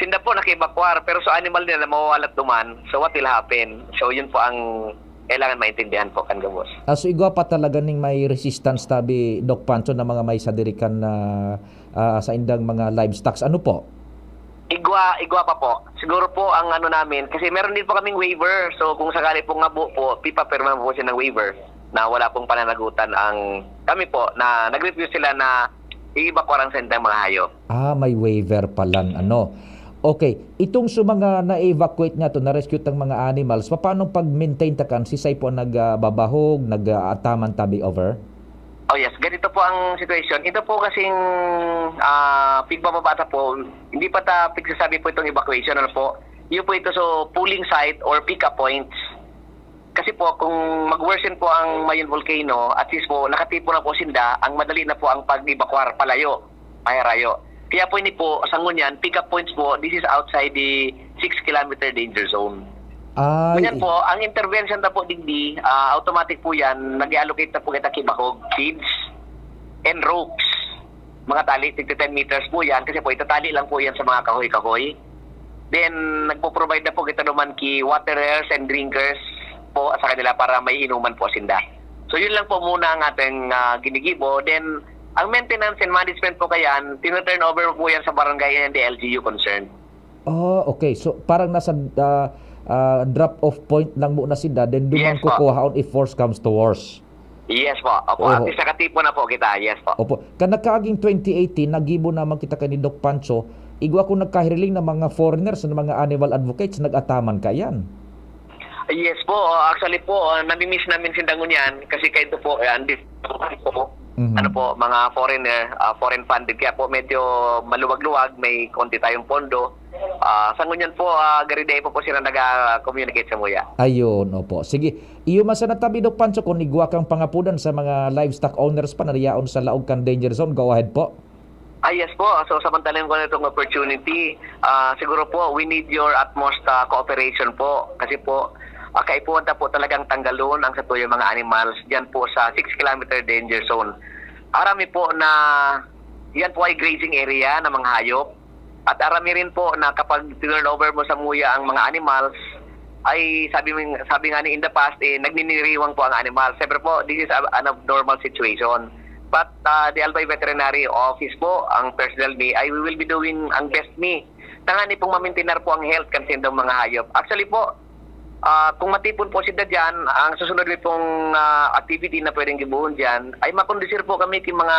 sinda po nakibakwar pero sa animal nila mawawalat duman, so what will happen? So yun po ang kailangan maintindihan po kan gabos. So igwa pa talaga ning may resistance tabi Doc Pancho na mga may sadirikan na sa indang mga livestock. Ano po? Igwa pa po. Siguro po ang ano namin, kasi meron din po kaming waiver. So kung sakali po nga po, pipapirma po siya ng waiver na wala pong pananagutan ang kami po na nag-review sila na i-evacuate sa mga hayop. May waiver pala ano. Okay, itong sa mga na-evacuate nga to, na-rescue tang mga animals, paano pag-maintain takan si say po nagbabahog, nag-ataman tabi over? Oh yes, ganito po ang situation. Ito po kasing pigbababata po, hindi pa pigsasabi po itong evacuation, ano po. Yun po ito so pooling site or pick-up points. Kasi po kung mag-worsen po ang Mayon Volcano, at least po nakatipo na po sinda, ang madali na po ang pag-evacuate palayo, pahirayo. Kaya po ini po, sa ngunyan, pick-up points po, this is outside the 6-kilometer danger zone. Ganyan po, ang intervention na po digdi, automatic po yan, nag-allocate na po kita kibahog, feeds, and ropes. Mga tali, 10 meters po yan, kasi po itatali lang po yan sa mga kahoy-kahoy. Then, nagpo-provide na po kita naman ki waterers and drinkers po sa kanila para may inuman po sinda. So, yun lang po muna ang ating ginigibo. Then, ang maintenance and management po kayan, tino-turn over po yan sa barangay and the LGU concerned. Okay. So, parang nasa drop-off point lang muna sila, then duman kukuhaon if force comes to worse. Yes po. Opo. At least nakatipo na po kita. Yes po. Opo. Kanakaaging 2018, nagibo naman kita kay ni Doc Pancho, igwa kung nagkahiriling ng mga foreigners, ng mga animal advocates, nag-ataman ka yan. Yes po. Actually po, nami-miss namin sindangon yan kasi kayo po, ano po, mga foreign funded. Kaya po medyo maluwag-luwag, may konti tayong pondo. Sa ngunyan po, gariday po sila nag-communicate sa muya. Ayun, opo. Sige, iyo masanatabi Doc Pancho kung igwa kang pangapudan sa mga livestock owners pa na riyaon sa laog kan danger zone. Go ahead po. Yes po. So samantalang ko na itong opportunity, siguro po, we need your utmost cooperation po. Kasi po, kaipuwanta po talagang tanggalon ang sa tuyong mga animals dyan po sa 6-kilometer danger zone. Arami po na yan po ay grazing area ng mga hayop. At arami rin po na kapag turn over mo sa muya ang mga animals, ay sabi nga ni in the past, nagniniriwang po ang animals. Siyempre po, this is an abnormal situation. But the Albay Veterinary Office po, ang personnel me, we will be doing ang best me. Tangani pong mamintinar po ang health kansin ng mga hayop. Actually po, kung matipon po sila dyan, ang susunod pong activity na pwedeng gibuhon dyan, ay makondisir po kami ng mga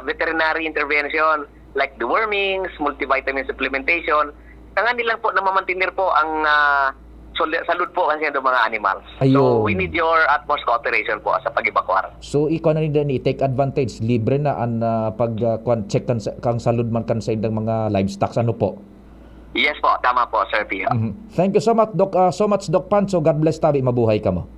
veterinary intervention. like dewormings, multivitamin supplementation, tangan nilang po na mamantinir po ang salud po kasi ng mga animals. Ayun. So we need your utmost cooperation po sa pag-evacuar. So ikaw na ni take advantage, libre na ang pag-check kang salud man kan sa indang mga livestock, ano po? Yes po, tama po, Sir Pio. Thank you so much, Doc Pancho. God bless tabi, mabuhay ka mo.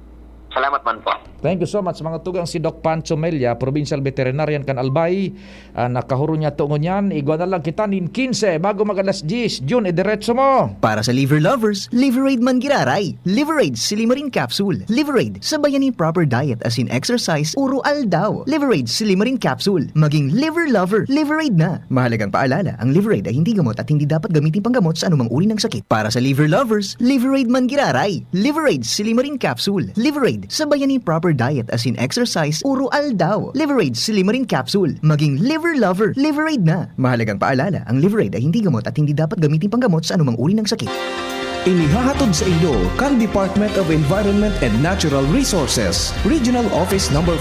Salamat man po. Thank you so much mga tugang si Doc Pancho Melia, Provincial Veterinarian kan Albay. Nakahuro niya tungo niyan. Igwa na lang kita nin 15 bago mag-alas 10. June, idiretso mo. Para sa liver lovers, Liveraid man giraray. Liveraid Silimarin Capsule. Liveraid sa bayani proper diet as in exercise, uro aldaw. Liveraid Silimarin Capsule. Maging liver lover, Liveraid na. Mahalagang paalala, ang Liveraid ay hindi gamot at hindi dapat gamitin panggamot sa anumang uri ng sakit. Para sa liver lovers, Liveraid man giraray. Liveraid Silimarin Capsule. Liveraid sa bayani proper diet as in exercise, uro aldaw. Liveraid Silimarin Capsule. Maging liver lover, Liveraid na. Mahalagang paalala, ang Liveraid ay hindi gamot at hindi dapat gamitin panggamot sa anumang uri ng sakit. Inihahatod sa inyo kan Department of Environment and Natural Resources, Regional Office No. 5,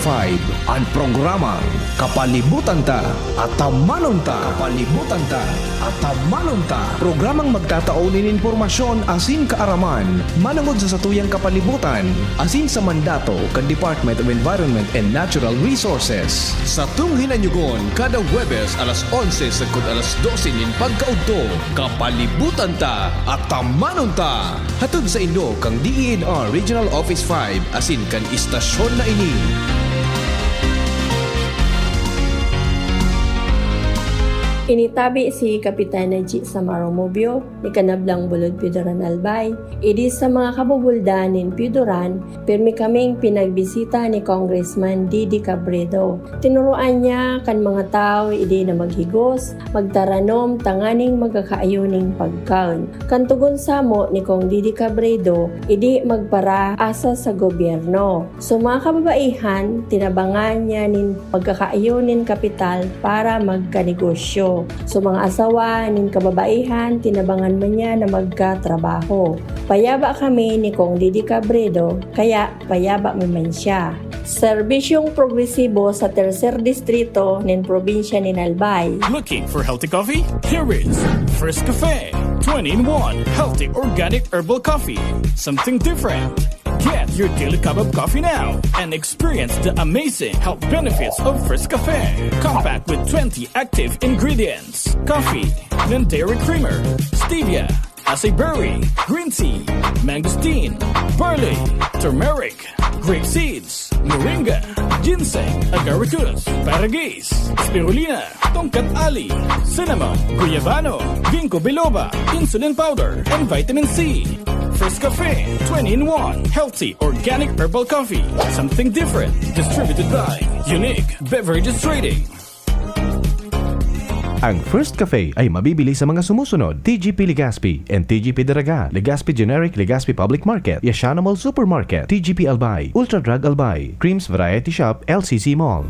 ang programang Kapalibutan Ta at Tamanon Ta. Kapalibutan Ta at Tamanon Ta. Programang magtataunin informasyon asin kaaraman, manangod sa satuyang kapalibutan, asin sa mandato kan Department of Environment and Natural Resources. Sa tunghinanyugon, kada Huwebes alas 11 sagkod alas 12 nin pagkaudto, Kapalibutan Ta at Tamanon Ta. Hatod sa inyo kang DENR Regional Office 5 asin kan istasyon na ini. Initabi si Kapitana G. Samaro Mobio ni Kanablang Bulod Pidoran Albay. Idi sa mga kabubuldanin Pidoran, pirmi kaming pinagbisita ni Congressman Didi Cabredo. Tinuruan niya kan mga tao idi na maghigos, magtaranom, tanganing magkakaayuning pagkaon. Kantugon samo ni Kong Didi Cabredo, idi magpara asa sa gobyerno. So mga kababaihan, tinabangan niya nin pagkakaayunin kapital para magkanegosyo. So mga asawa nin kababaihan, tinabangan man niya na magkatrabaho. Payaba kami ni Kong Didi Cabredo, kaya payaba man siya. Serbisyong progresibo sa tercer distrito nin probinsya nin Albay. Looking for healthy coffee? Here is First Cafe 20-in-1 healthy organic herbal coffee. Something different. Get your daily cup of coffee now and experience the amazing health benefits of First Cafe. Compact with 20 active ingredients. Coffee, then dairy creamer, stevia, acai berry, green tea, mangosteen, barley, turmeric, grape seeds, moringa, ginseng, agaricus, paragis, spirulina, tongkat ali, cinnamon, guyabano, ginkgo biloba, insulin powder, and vitamin C. First Cafe 20-in-1 healthy organic herbal coffee. Something different. Distributed by Unique Beverages Trading. Ang First Cafe ay mabibili sa mga sumusunod: TGP Legazpi and TGP Daraga, Legazpi Generic, Legazpi Public Market, Yashana Mall Supermarket, TGP Albay, Ultra Drug Albay, Creams Variety Shop, LCC Mall.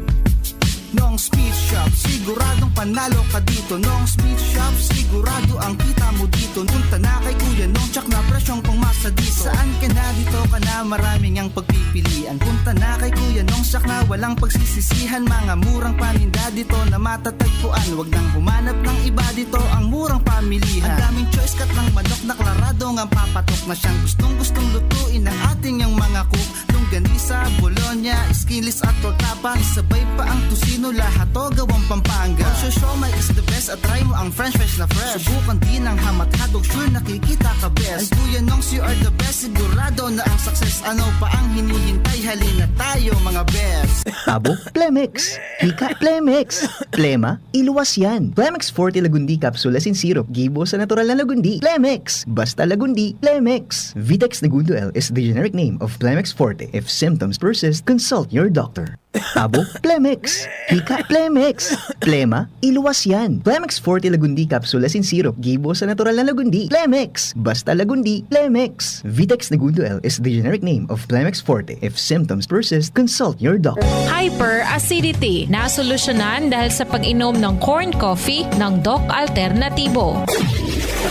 Nong Speed Shop, siguradong panalo ka dito. Nong Speed Shop, sigurado ang kita mo dito. Punta na kay Kuya Nong, tsak na presyong pangmasa dito. Saan ka na dito ka na, maraming ang pagpipilian. Punta na kay Kuya Nong, tsak na walang pagsisisihan. Mga murang paninda dito na matatagpuan. Huwag nang humanap ng iba dito, ang murang pamilihan. Ang daming choice kat ng manok na klarado ang papatok na siyang gustong lutuin ng ating yung mga cook. Longganisa, Bologna, skinless at tortapa. Sabay pa ang tusino, lahat to gawang Pampanga. Siomai is the best at try mo ang french fries na fresh. Subukan din ang hamat-hadog, sure nakikita ka best. Ay Kuya Nongs, you are the best, sigurado na ang success. Ano pa ang hinihintay, halina tayo mga best. Tabo, Plemex. Hika, Plemex. Plema, iluwas yan. Plemex Forte Lagundi Capsule in Syrup. Gibo sa natural na Lagundi. Plemex. Basta Lagundi, Plemex. Vitex Negundo L is the generic name of Plemex Forte. If symptoms persist, consult your doctor. Tabo, Plemex. Hika, Plemex. Plema, iluwas yan. Plemex Forte Lagundi Capsule in Syrup. Gibo sa natural na Lagundi. Plemex. Basta Lagundi, Plemex. Vitex Negundo L is the generic name of Plemex Forte. If symptoms persist, consult your doctor. Hyperacidity na solusyonan dahil sa pag-inom ng corn coffee ng Doc Alternativo.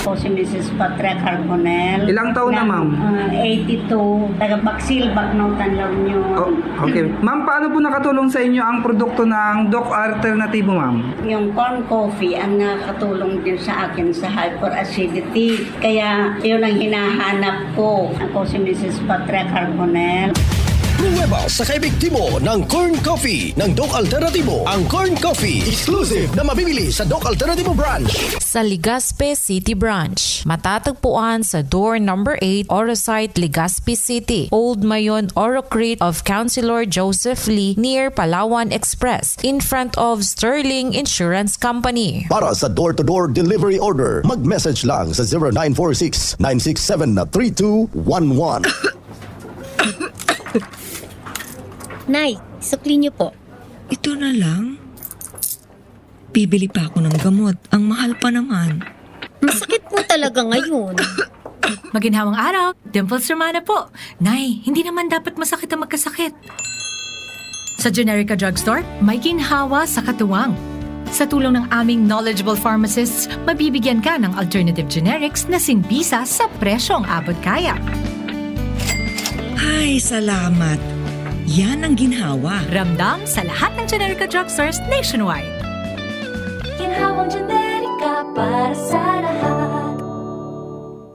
Ako si Mrs. Patria Carbonell. Ilang taon na, ma'am? 82. Taga Baksil, Bagnotan lang nyo. Oh, okay. Ma'am, paano po nakatulong sa inyo ang produkto ng Doc Alternativo, ma'am? Yung corn coffee ang nakatulong din sa akin sa hyperacidity. Kaya yun ang hinahanap ko. Ako si Mrs. Patria Carbonell. Pruweba sa kaepektibo ng Corn Coffee ng Doc Alternativo. Ang Corn Coffee, exclusive na mabibili sa Doc Alternativo branch. Sa Legazpi City Branch. Matatagpuan sa door number 8, Orosite, Legazpi City. Old Mayon Orocrete of Councilor Joseph Lee near Palawan Express in front of Sterling Insurance Company. Para sa door-to-door delivery order, mag-message lang sa 0946-967-3211. Nay, sukli niyo po. Ito na lang? Bibili pa ako ng gamot. Ang mahal pa naman. Masakit po talaga ngayon. Maginhawang araw, Dimples Romana po. Nay, hindi naman dapat masakit ang magkasakit. Sa Generica Drugstore, may ginhawa sa katuwang. Sa tulong ng aming knowledgeable pharmacists, mabibigyan ka ng alternative generics na sinbisa sa presyong abot kaya. Ay, salamat. Yan ang ginhawa. Ramdam sa lahat ng Generica Drugstores nationwide. Ginhawang Generica para sa lahat.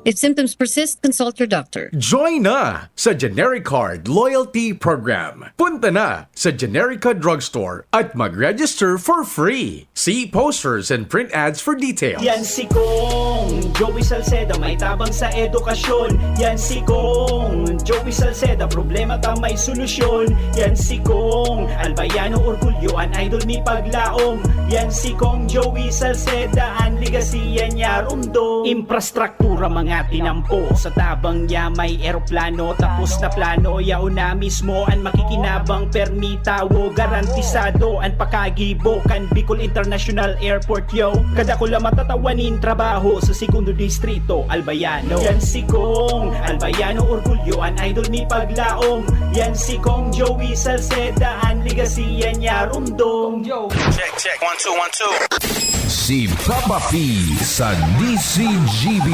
If symptoms persist, consult your doctor. Join na sa GeneriCard Loyalty Program. Punta na sa Generica Drugstore at mag-register for free. See posters and print ads for details. Yan si Kong Joey Salceda, may tabang sa edukasyon. Yan si Kong Joey Salceda, problema ka may solusyon. Yan si Kong Albayano Orgulyo, an idol ni Paglaom. Yan si Kong Joey Salceda, an legacy niya rundo. Infrastruktura mga tinampo, sa tabang niya may eroplano. Tapos na plano, yauna mismo an makikinabang permitawo. Garantisado an pakagibo kan Bicol International Airport yo. Kada ko lang matatawanin trabaho sa segundo distrito Albayano. Yan si Kong Albayano Orgulyo, an idol ni Paglaom. Yan si Kong Joey Salceda, an legacy niya rundong. Check 1 2 1 2. Si Papa P sa DCGB.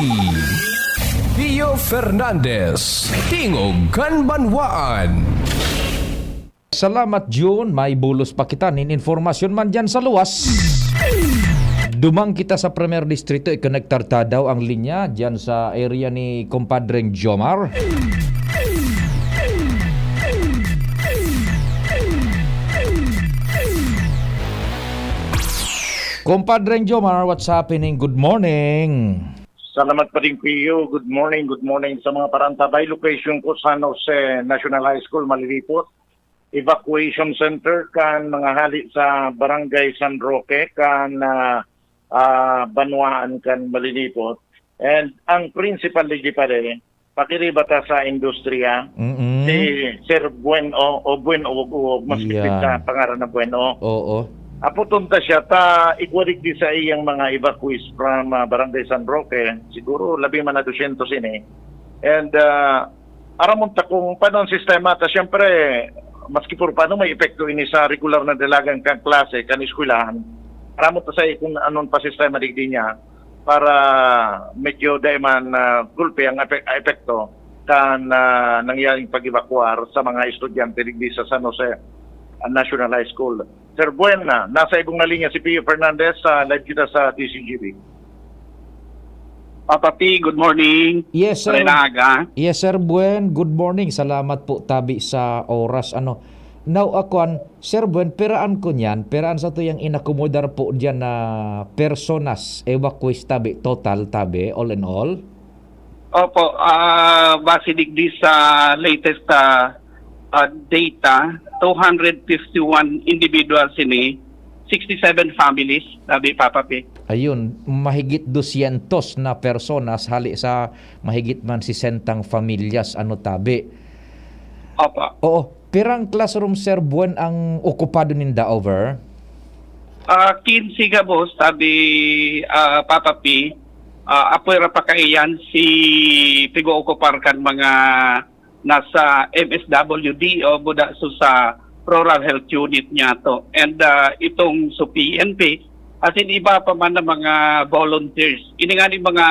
Pio Fernandez, Tingog Kanbanwaan. Salamat June, may bulos pa kita nin informasyon man dyan sa luwas. Dumang kita sa Premier Distrito, ikonektarta daw ang linya dyan sa area ni Compadreng Jomar. Compadreng Jomar, what's happening? Good morning. Salamat pa rin Pio. Good morning sa mga parantabay. Location ko San Jose National High School, Malilipot. Evacuation center kan mga hali sa Barangay San Roque kan Banwaan kan Malilipot. And ang principal ligi pa rin, pakiribata sa industriya, si Sir Bueno o Bueno o mas sa pangaran na Bueno. Oo. Aputunta siya ta igwarig di sa iyang mga evacuees from Barangay San Roque, siguro 200 ini. And aramon ta kung paano ang sistema ta, syempre maski por paano may epekto ini sa regular na dalagang kang klase kan eskwelahan. Aramon ta sa kung anon pa sistema digdi niya para medyo dayman gulpe ang epekto kan nangyaring pag-evacuar sa mga estudyante digdi sa San Jose National High School. Sir Buena, nasa ibong na linya si Pio Fernandez, live kita sa DCGB. Papa P, good morning. Yes, sir. Renaga. Yes, sir Buen. Good morning. Salamat po tabi sa oras. Now, akuan, Sir Buen, peraan ko niyan. Peraan sa to yung inakomodar po dyan na personas evacuees tabi, total tabi, all in all? Opo, base digdi sa latest data, 251 individuals ini, 67 families, sabi Papa P. Ayun, mahigit 200 na personas hali sa mahigit man 60 familyas tabi. Opo. Oo, pirang classroom Sir Buen ang okupado ninda over? 15 ka boss, sabi Papa P. Apoy pa kaiyan si pigo-okupar kan mga nasa MSWD o buda sa Rural Health Unit niya to. And itong so PNP, as in iba pa man na mga volunteers. Ini nga ni mga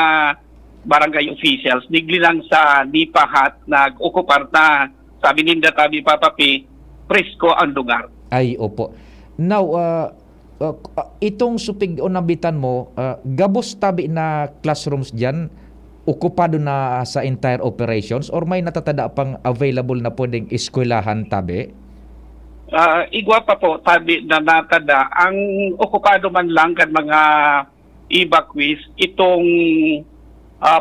barangay officials, digli lang sa nipahat, nag-okupar na, sabi ninda tabi papapi, presko ang lugar. Ay, opo. Now, itong supig o nabitan mo, gabos tabi na classrooms dyan, okupado na sa entire operations or may natatada pang available na pwedeng eskwelahan tabi? Igwa pa po, tabi na natada. Ang okupado man lang kan mga evacuees, itong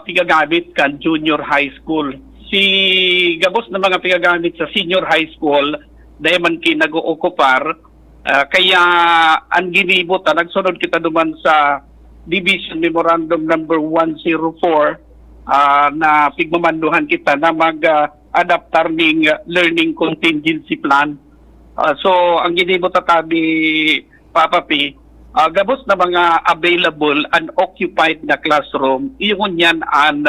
pigagamit kan junior high school. Si gabos na mga pigagamit sa senior high school, dahil man kinag-ookupar, kaya ang ginibot, nagsunod kita duman sa Division Memorandum number 104 na pigmamanduhan kita na mag-adaptar ng learning contingency plan. So, ang ginibot tabi, papapi, gabos na mga available and occupied na classroom, iyon yan ang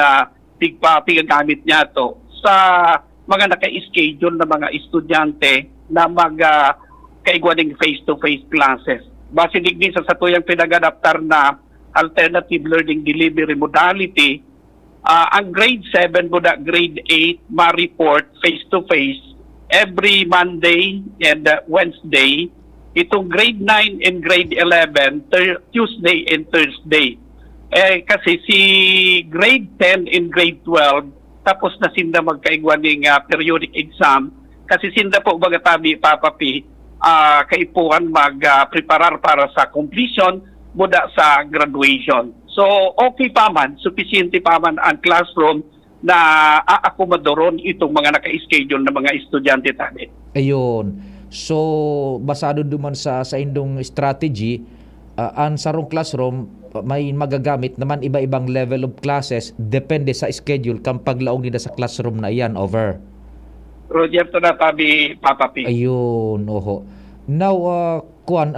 pigagamit niya to sa mga naka-schedule na mga estudyante na kaigwaning face-to-face classes. Base digdi sa tuyang pinag-adaptar na alternative learning delivery modality, ang grade 7 mo na grade 8 ma-report face-to-face every Monday and Wednesday. Itong grade 9 and grade 11, Tuesday and Thursday. Kasi si grade 10 and grade 12, tapos na sinda magkaigwaning periodic exam, kasi sinda po bagatabi papapi, kaipuhan mag-preparar para sa completion mula sa graduation. So okay pa man, sufficiente pa man ang classroom na aakomodoron itong mga naka-schedule na mga estudyante tabi. Ayun. So basado duman sa indong strategy, ang sarong classroom may magagamit naman iba-ibang level of classes depende sa schedule kang paglaog nila sa classroom na iyan. Over. Roger, to na tabi papapi. Ayun, oho. Now, kuan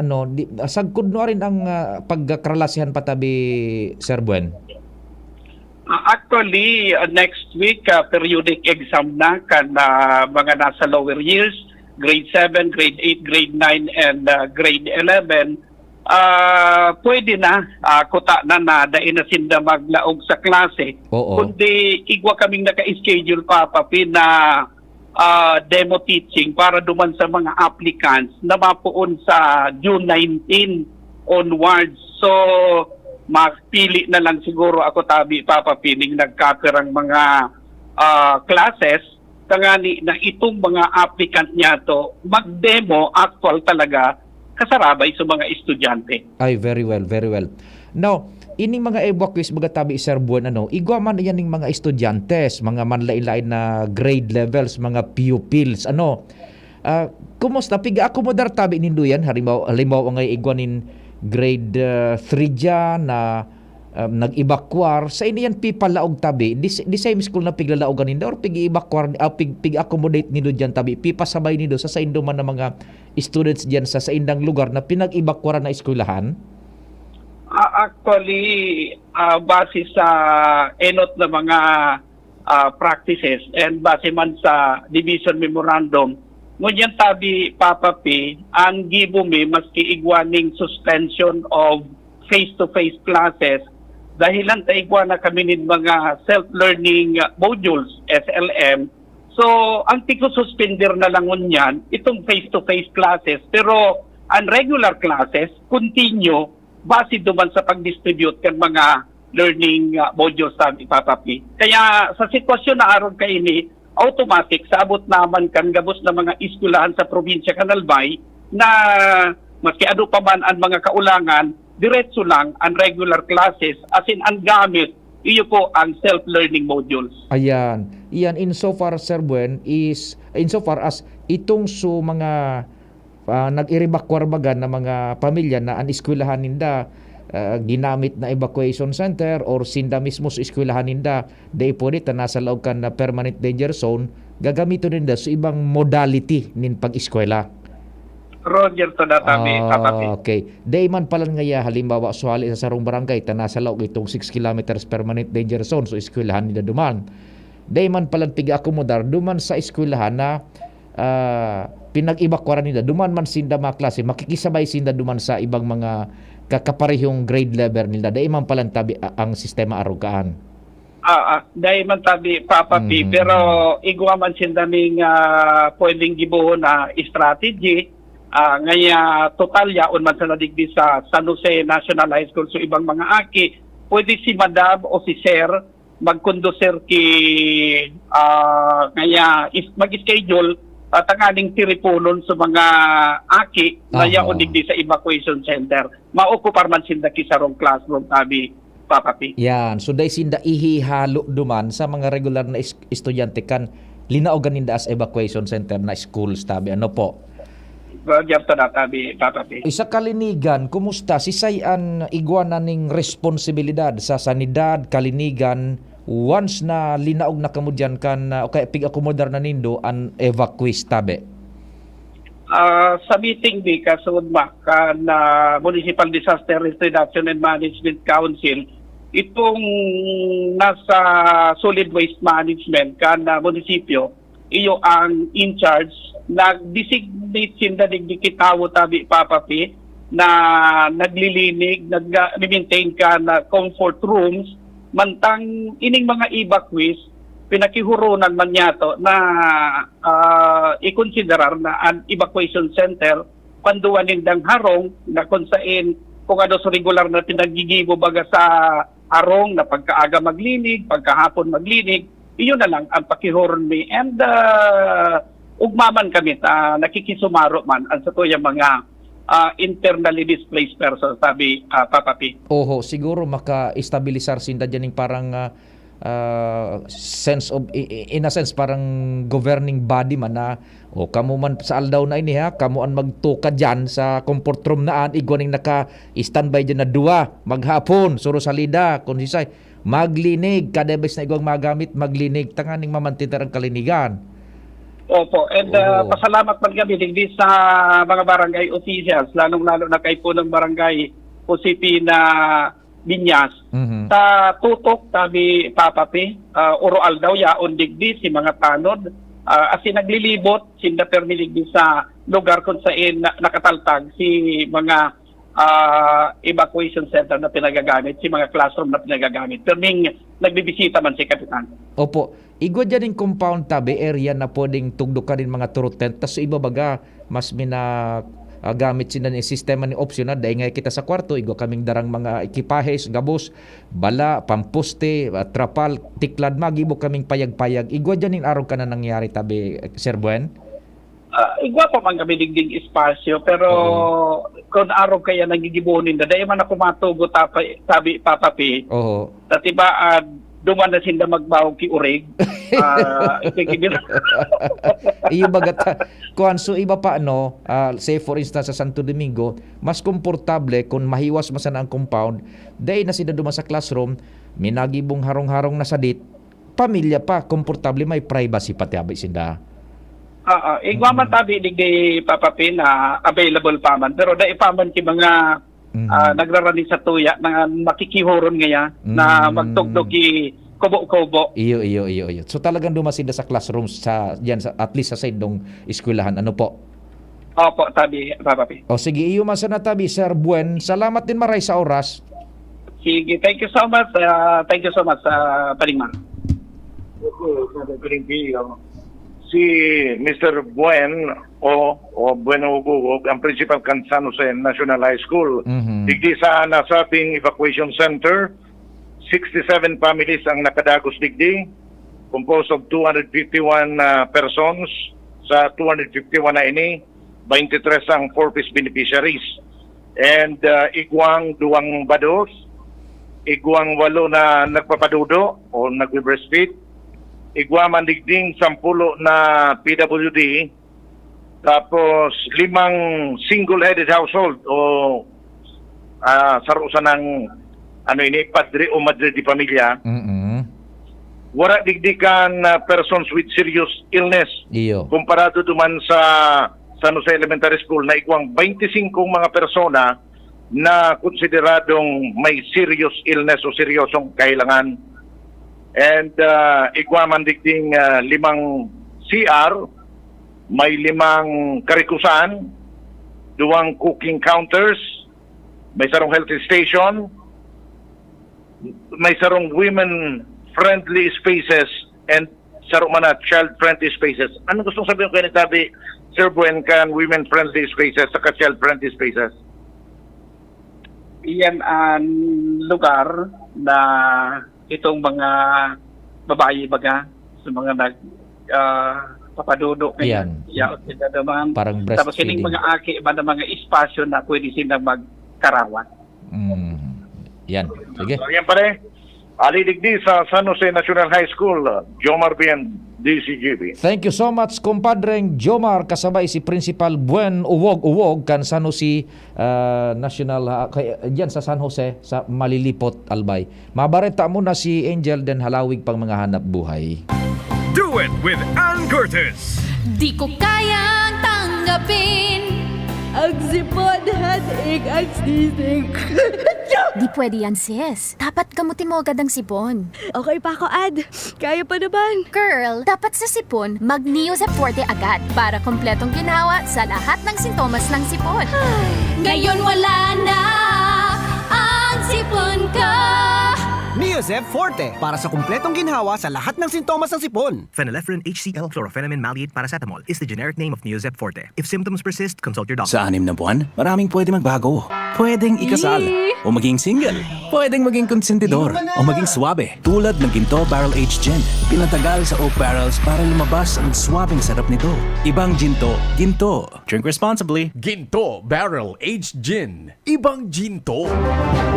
sagkod no rin ang pagkakralasihan patabi, Sir Buen? Actually, next week, periodic exam na kan mga nasa lower years, grade 7, grade 8, grade 9, and grade 11. Pwede na, kuta na dahil na sinda maglaog sa klase. Oo. Kundi igwa kaming naka-schedule papapi na demo teaching para duman sa mga applicants na mapuon sa June 19 onwards. So, mapili na lang siguro ako tabi papapining nagkapirang mga classes tangani na itong mga applicant niya to mag-demo actual talaga kasarabay sa mga estudyante. Ay, very well, very well. Now, ining mga evacuees tabi, Sir Buen, igwa man yan ng mga estudyantes, mga manlailain na grade levels, mga pupils, kumusta? Piga-accommodar tabi nindo yan? Halimbawa ngay igwa nin grade 3 dyan na nag-evacuar, sa ini yan pipalaog tabi, di same school na piglalaogan nindo or pig-evacuar, pig-accommodate nindo dyan tabi, pipasabay nindo sa indo man na mga students dyan sa indang lugar na pinag-evacuaran na eskwelahan? Actually, base sa enot na mga practices and base man sa Division Memorandum, ngunyan tabi papapi, ang gibumi maski igwaning suspension of face-to-face classes dahilan ta igwa na kami nin mga self-learning modules, SLM. So, ang tiko-suspender na lang ngunyan, itong face-to-face classes, pero ang regular classes, continue base duman sa pag-distribute ng mga learning modules sa papapi. Kaya sa sitwasyon na aron kay ini, automatic sa abot naman kan gabos na mga eskwelahan sa probinsya Kanalbay na maski ano pa man ang mga kaulangan, diretso lang ang regular classes as in ang gamit iyo po ang self-learning modules. Ayan. Iyan insofar, Sir Buen, is insofar as itong mga nag-evacuar baga na mga pamilya na ang eskwelahan ninda ginamit na evacuation center or sinda mismo sa eskwelahan ninda day po nita nasa loob ka na permanent danger zone, gagamito ninda sa ibang modality nin pag-eskwela. Roger to na tabi. Okay. Day man pala ngaya halimbawa suhali sa sarong barangay ta nasa loob itong 6 kilometers permanent danger zone so eskwelahan nila duman. Day man pala piga-akomodar duman sa eskwelahan na pinag-evacuaran nila duman man sinda mga klase makikisabay sinda duman sa ibang mga kakaparehong grade level nila. Dahil man palang tabi ang sistema arugaan. Dahil man tabi papapi, pero igwa man sindaming pwedeng gibuhon na strategy. Ngaya total yaon man sa nadigdi sa San Jose National High School. So ibang mga aki, pwede si madam o si sir magkonduser ki ngaya mag-schedule tanganing tiripunon sa mga aki na yaon digdi sa evacuation center. Maokupar man sinda ki sarong classroom tabi papapi. Yan, so dahil sinda ihihalo duman sa mga regular na estudyante kan linaogan ninda as evacuation center na schools tabi. Ano po? Isa kalinigan, kumusta si sayan iguana ning responsibilidad sa sanidad kalinigan once na linaog na kamudyan kan o kaya pig-akomodar na nindo an evacuees tabi? Sa meeting di kasud kan Municipal Disaster Risk Reduction and Management Council, itong nasa solid waste management kan munisipyo, iyo ang in charge, nag-designate sinda digdikitawo tabi papapi na naglilinig, nag-maintain ka na comfort rooms, mantang ining mga evacuees, pinakihurunan man yato na i-considerar na an evacuation center panduan nindang harong na kung saan kung ano sa regular na pinagigibo baga sa harong na pagkaaga maglinig, pagkahapon maglinig, iyon na lang ang pakihuron mi. And ugmaman kami, nakikisumaro man ang sa tuyang mga internally displaced persons, sabi papapi. Oho, siguro maka-estabilisar sinda dyan yung parang sense of, in a sense, parang governing body man na kamo man sa aldaw na ini ha, kamo an magtuka dyan sa comfort room naan, igwaning naka-standby dyan na duwa, maghapon, suro salida, kung sisay, maglinig, kada bes na igwang magamit, maglinig, tanganing mamantitar ang kalinigan. Opo, and pasalamat man kami digdi sa mga barangay officials, lalong-lalo na kay po ng barangay OCP na Binyas. Sa tutok, tabi papapi, oroal daw yaon digdi si mga tanod, asin naglilibot, sinda permiligdi sa lugar kung saan nakataltag si mga evacuation center na pinagagamit, si mga classroom na pinagagamit. Perming nagbibisita man si Kapitan. Opo, igwa dyan yung compound tabi, area na pwedeng tugdukan din mga turot tent, tas iba baga, mas gamit sila ni sistema ni optional dahil nga kita sa kwarto, igwa kaming darang mga ekipahes, gabos, bala, pamposte, trapal, tiklad, magibo kaming payag-payag. Igwa dyan yung araw ka na nangyari tabi, Sir Buen? Igwa pa man kami digdig espasyo, pero kung araw kaya nagigibunin na, dahil man ako matugo tabi papapi, tatiba duman na sinda magbaw ki urig. Iyo bagat kuan so iba pa say for instance sa Santo Domingo, mas komportable kung mahiwas masan ang compound, dahil na sinda duman sa classroom, minagibong harong-harong na sadit, pamilya pa, komportable, may privacy pati abay sinda. Igwa man tabi digdi papapi na available pa man, pero dahil pa man ki mga nagrarani sa tuya na makikihuron ngaya na magtugtog ki kubo-kubo. Iyo. So talagang dumasinda sa classrooms sa diyan sa at least sa side dong eskwelahan, ano po? Opo, tabi papapi. O sige, iyo man sa natabi, Sir Buen. Salamat din maray sa oras. Sige, thank you so much. Thank you so much sa Palingman. Si Mr. Buen o Bueno Ugugog, ang principal kan San Jose National High School. Digdi sa nasabing evacuation center, 67 families ang nakadagos digdi, composed of 251 persons. Sa 251 na ini, 23 ang 4-piece beneficiaries. And igwang 2 bados, igwang 8 na nagpapadudo o nagbe-breastfeed, igwa man digding 10 na PWD, tapos 5 single-headed household o sarusan ng padre o madre di pamilya. Wala digdikan persons with serious illness. Komparado duman sa San Jose Elementary School na igwang 25 mga persona na konsideradong may serious illness o seryosong kailangan. And igwa man digding 5 CR, may 5 karikusan, 2 cooking counters, may sarong health station, may sarong women-friendly spaces, and sarong mga child-friendly spaces. Ano gustong sabihin ko kayo nagsabi, Sir Buen, kan women-friendly spaces saka child-friendly spaces? Iyan ang lugar na itong mga babae baga sa mga papadudo Ayan. Parang tapos kining breastfeeding. mga aki ba na mga espasyo na pwede silang magkarawan. Yan. Sige. So, yan pare. Alidigdi sa San Jose National High School, Jomar Bien, DCGB. Thank you so much, kumpadreng Jomar, kasabay si Principal Buen Uwog kan San Jose National, diyan sa San Jose, sa Malilipot, Albay. Mabareta mo na si Angel den halawig pang mga hanap buhay. Do it with Ann Curtis. Di ko kayang tanggapin ang sipon at ang sisig. Di pwede yan, sis. Dapat gamutin mo agad ang sipon. Okay pa ako, Ad. Kaya pa naman. Girl, dapat sa sipon, mag-Neosep Forte agad para kompletong ginawa sa lahat ng sintomas ng sipon. Ngayon wala na ang sipon ko. Neosep Forte para sa kumpletong ginhawa sa lahat ng sintomas ng sipon. Phenylephrine HCl Chlorpheniramine Maleate Paracetamol is the generic name of Neosep Forte. If symptoms persist, consult your doctor. Sa 6 na buwan, maraming pwede magbago. Pwedeng ikasal, o maging single. Pwedeng maging konsentidor, o maging swabe. Tulad ng Ginto Barrel Aged Gin. Pinatagal sa oak barrels para lumabas ang swabing sarap nito. Ibang ginto, ginto. Drink responsibly. Ginto Barrel Aged Gin. Ibang ginto.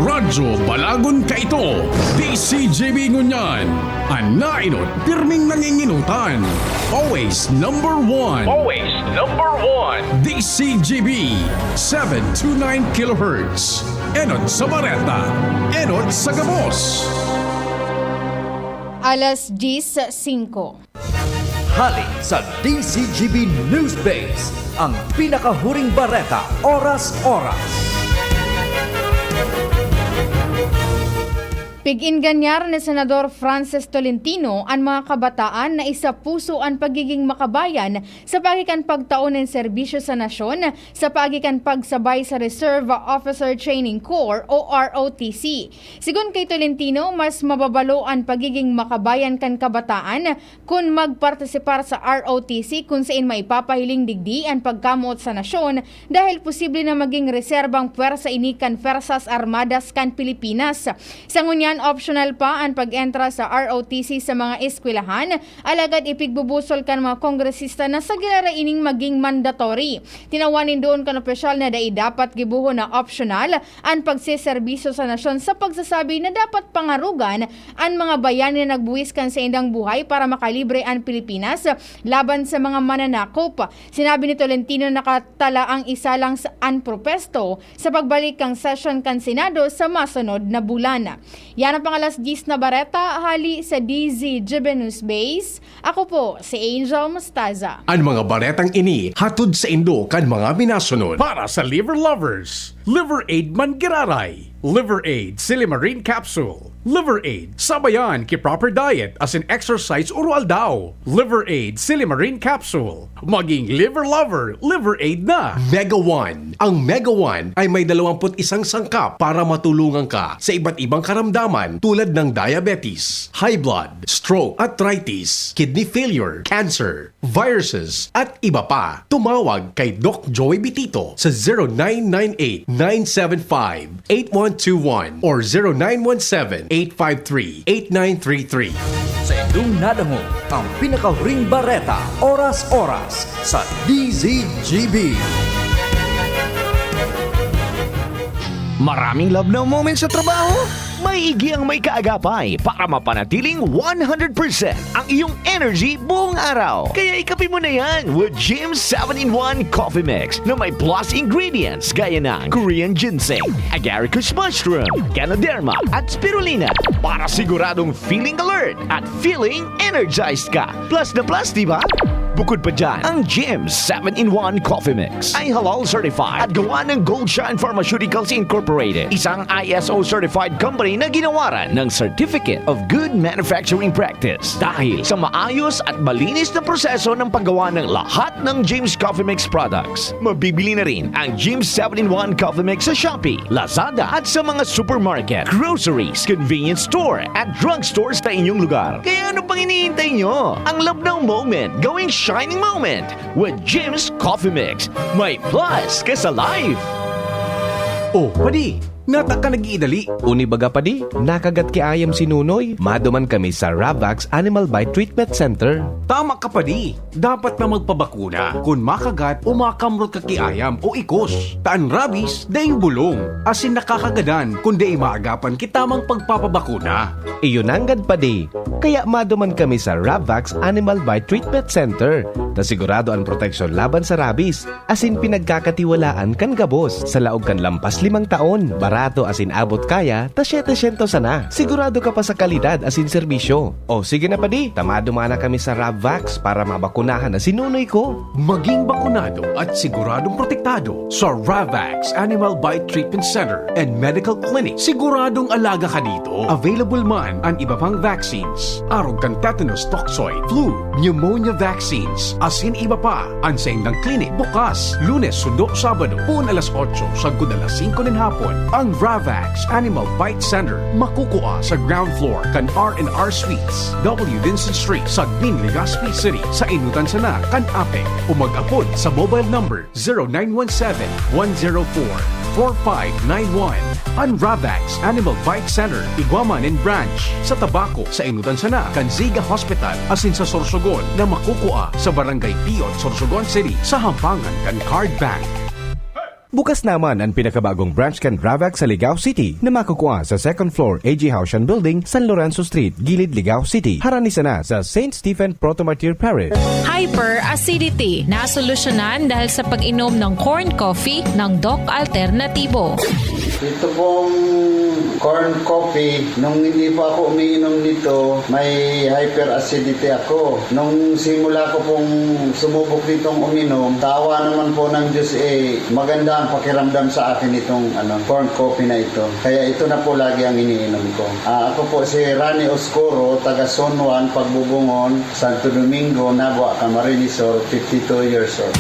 Radyo Balagon Kaito. DCGB Ngunyan. Anainot, pirming nanginginutan. Always number one. Always number one. DCGB 729 kHz. Enod sa Bareta. Enod sa Gabos. Alas 10:05. Hali sa DCGB News Base, ang pinakahuring bareta, oras-oras. Pig-inganyar ni Senador Francis Tolentino ang mga kabataan na isa puso ang pagiging makabayan sa pagikan pagtaon ng serbisyo sa nasyon sa pagikan pagsabay sa Reserve Officer Training Corps o ROTC. Sigun kay Tolentino, mas mababalo ang pagiging makabayan kan kabataan kung magpartisipar sa ROTC kung saan maipapahiling digdi ang pagkamuot sa nasyon dahil posible na maging reserbang puwersa inikan Fersas Armadas kan Pilipinas. Sa ngunyan, optional pa ang pag-entra sa ROTC sa mga eskwelahan, alagad ipigbubusol kan mga kongresista na sa gilaraining maging mandatory. Tinawanin doon kan opisyal na dai dapat gibuho na optional ang pagsiservisyo sa nasyon sa pagsasabi na dapat pangarugan ang mga bayani na nagbuwis kan sa indang buhay para makalibre ang Pilipinas laban sa mga mananakop. Sinabi ni Tolentino nakatala ang isa lang sa anpropesto sa pagbalik kang session kan Senado sa masunod na bulan. Yan ang pangalas 10 na bareta, hali sa DZGB News Base. Ako po, si Angel Mostaza. Ang mga baretang ini, hatod sa Indo kan mga minasunod. Para sa liver lovers, Liver Aid Mangiraray, Liver Aid Silimarin Capsule, Liver Aid sabayan ki proper diet as in exercise oral daw. Liver Aid Silimarin Capsule, maging liver lover, Liver Aid na. Mega One. Ang Mega One ay may 21 sangkap para matulungan ka sa iba't ibang karamdaman tulad ng diabetes, high blood, stroke, arthritis, kidney failure, cancer, viruses, at iba pa. Tumawag kay Doc Joey Bitito sa 0998-975-8121 or 0917-853-8933. Sa indong nadango, ang pinakahuring bareta, oras-oras sa DZGB. Maraming love now moments sa trabaho? May igi ang may kaagapay para mapanatiling 100% ang iyong energy buong araw. Kaya ikapin mo na yan with Jim's 7-in-1 Coffee Mix na may plus ingredients gaya ng Korean ginseng, agaricus mushroom, Ganoderma at spirulina para siguradong feeling alert at feeling energized ka. Plus na plus, diba? Bukod pa dyan, ang Jim's 7-in-1 Coffee Mix ay halal certified at gawa ng Gold Shine Pharmaceuticals Incorporated, isang ISO certified company na ginawaran ng Certificate of Good Manufacturing Practice. Dahil sa maayos at malinis na proseso ng paggawa ng lahat ng Jim's Coffee Mix products, mabibili na rin ang Jim's 7-in-1 Coffee Mix sa Shopee, Lazada at sa mga supermarket, groceries, convenience store at drugstores sa inyong lugar. Kaya ano pang hinihintay nyo? Ang love ng moment, gawing shining moment with Jim's Coffee Mix. May plus ka sa life. Oh, padi, nata ka nag-iidali. Uni baga padi, nakagat ki ayam si Nunoy. Maduman kami sa Ravax Animal Bite Treatment Center. Tama ka padi, dapat na magpabakuna kung makagat o makamrot ka kiayam o ikos. Taan rabies, daing bulong. Asin nakakagadan kung di maagapan kitamang pagpapabakuna. Iyon anggad padi. Kaya maduman kami sa Ravax Animal Bite Treatment Center. Na sigurado ang proteksyon laban sa rabies. Asin pinagkakatiwalaan kan gabos. Sa laog kan lampas 5 taon. Barato asin abot kaya, ta 700 sana. Sigurado ka pa sa kalidad asin serbisyo. O sige na padi, tamado mana kami sa Ravax para mabakunahan na sinunoy ko. Maging bakunado at siguradong protektado sa Ravax Animal Bite Treatment Center and Medical Clinic. Siguradong alaga ka dito. Available man ang iba pang vaccines. Arog kang tetanus toxoid, flu, pneumonia vaccines, asin iba pa. Ansaing ng clinic bukas, Lunes, Sundo, Sabado, pun alas 8, sagud alas 5 ng hapon. Ang Ravax Animal Bite Center makukuha sa ground floor kan R&R Suites, W. Vincent Street, Sagbin, Legazpi City, sa Inutan Sana, kan Apek. O mag-apod sa mobile number 0917-104-4591. Ang Ravax Animal Bite Center, Iguaman and Branch, sa Tabaco, sa Inutan Sana, kan Ziga Hospital, asin sa Sorsogon, na makukuha sa Barangay Piot, Sorsogon City, sa Hampangan, kan Card Bank. Bukas naman ang pinakabagong branch kan Ravax sa Ligao City na makukuha sa 2nd floor AG Haushan Building, San Lorenzo Street, Gilid, Ligao City. Haranisa na sa St. Stephen Protomartyr Parish. Hyperacidity na solusyonan dahil sa pag-inom ng corn coffee ng Doc Alternatibo. Ito pong corn coffee, nung hindi pa ako umiinom nito, may hyperacidity ako. Nung simula ko pong sumubok ditong uminom, tawa naman po ng Diyos maganda ang pakiramdam sa akin itong corn coffee na ito. Kaya ito na po lagi ang iniinom ko. Ako po si Rani Oscuro, taga Son Juan, Pagbubungon, Santo Domingo, Nabua, Camarines Sur, 52 years old.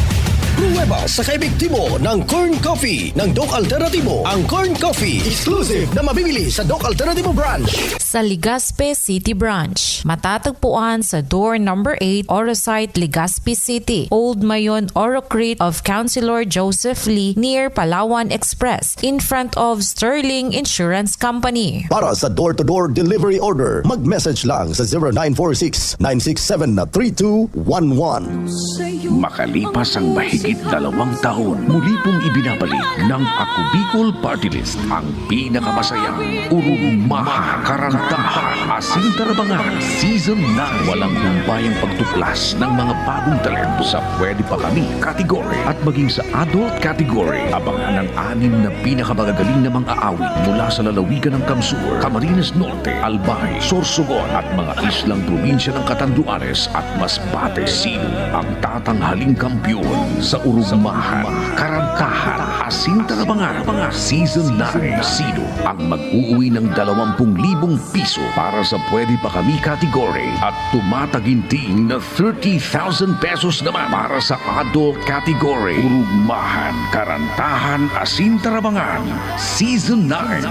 Pruweba sa kaebektibo ng Corn Coffee ng Doc Alternatibo. Ang Corn Coffee, exclusive na mabibili sa Doc Alternatibo Branch. Sa Legazpi City Branch, matatagpuan sa door number 8, Orosite, Legazpi City, Old Mayon, Orocrete of Councilor Joseph Lee near Palawan Express, in front of Sterling Insurance Company. Para sa door-to-door delivery order, mag-message lang sa 0946-967-3211. Makalipas ang mahigit 2 taon, muli pong ibinabalik ng Ako Bicol Party List ang pinakamasayang urugmahan, karantahan, asin tarabangan Season 9. Walang humpayang pagtuklas ng mga bagong talento sa Pwede Pa Kami category at maging sa adult category. Abangan ang 6 na pinakamagagaling na mga aawit mula sa lalawigan ng Kamsur, Camarines Norte, Albay, Sorsogon at mga islang probinsya ng Catanduanes at Masbate. Sino ang tatanghaling kampyon sa urugmahan, karantahan, asin tarabangan mga Season 9? Sino ang mag-uuwi ng 20,000 piso para sa Pwede Pa Kami category at tumataginting na 30,000 pesos naman para sa adult category? Urugmahan, karantahan, asin tarabangan Season 9.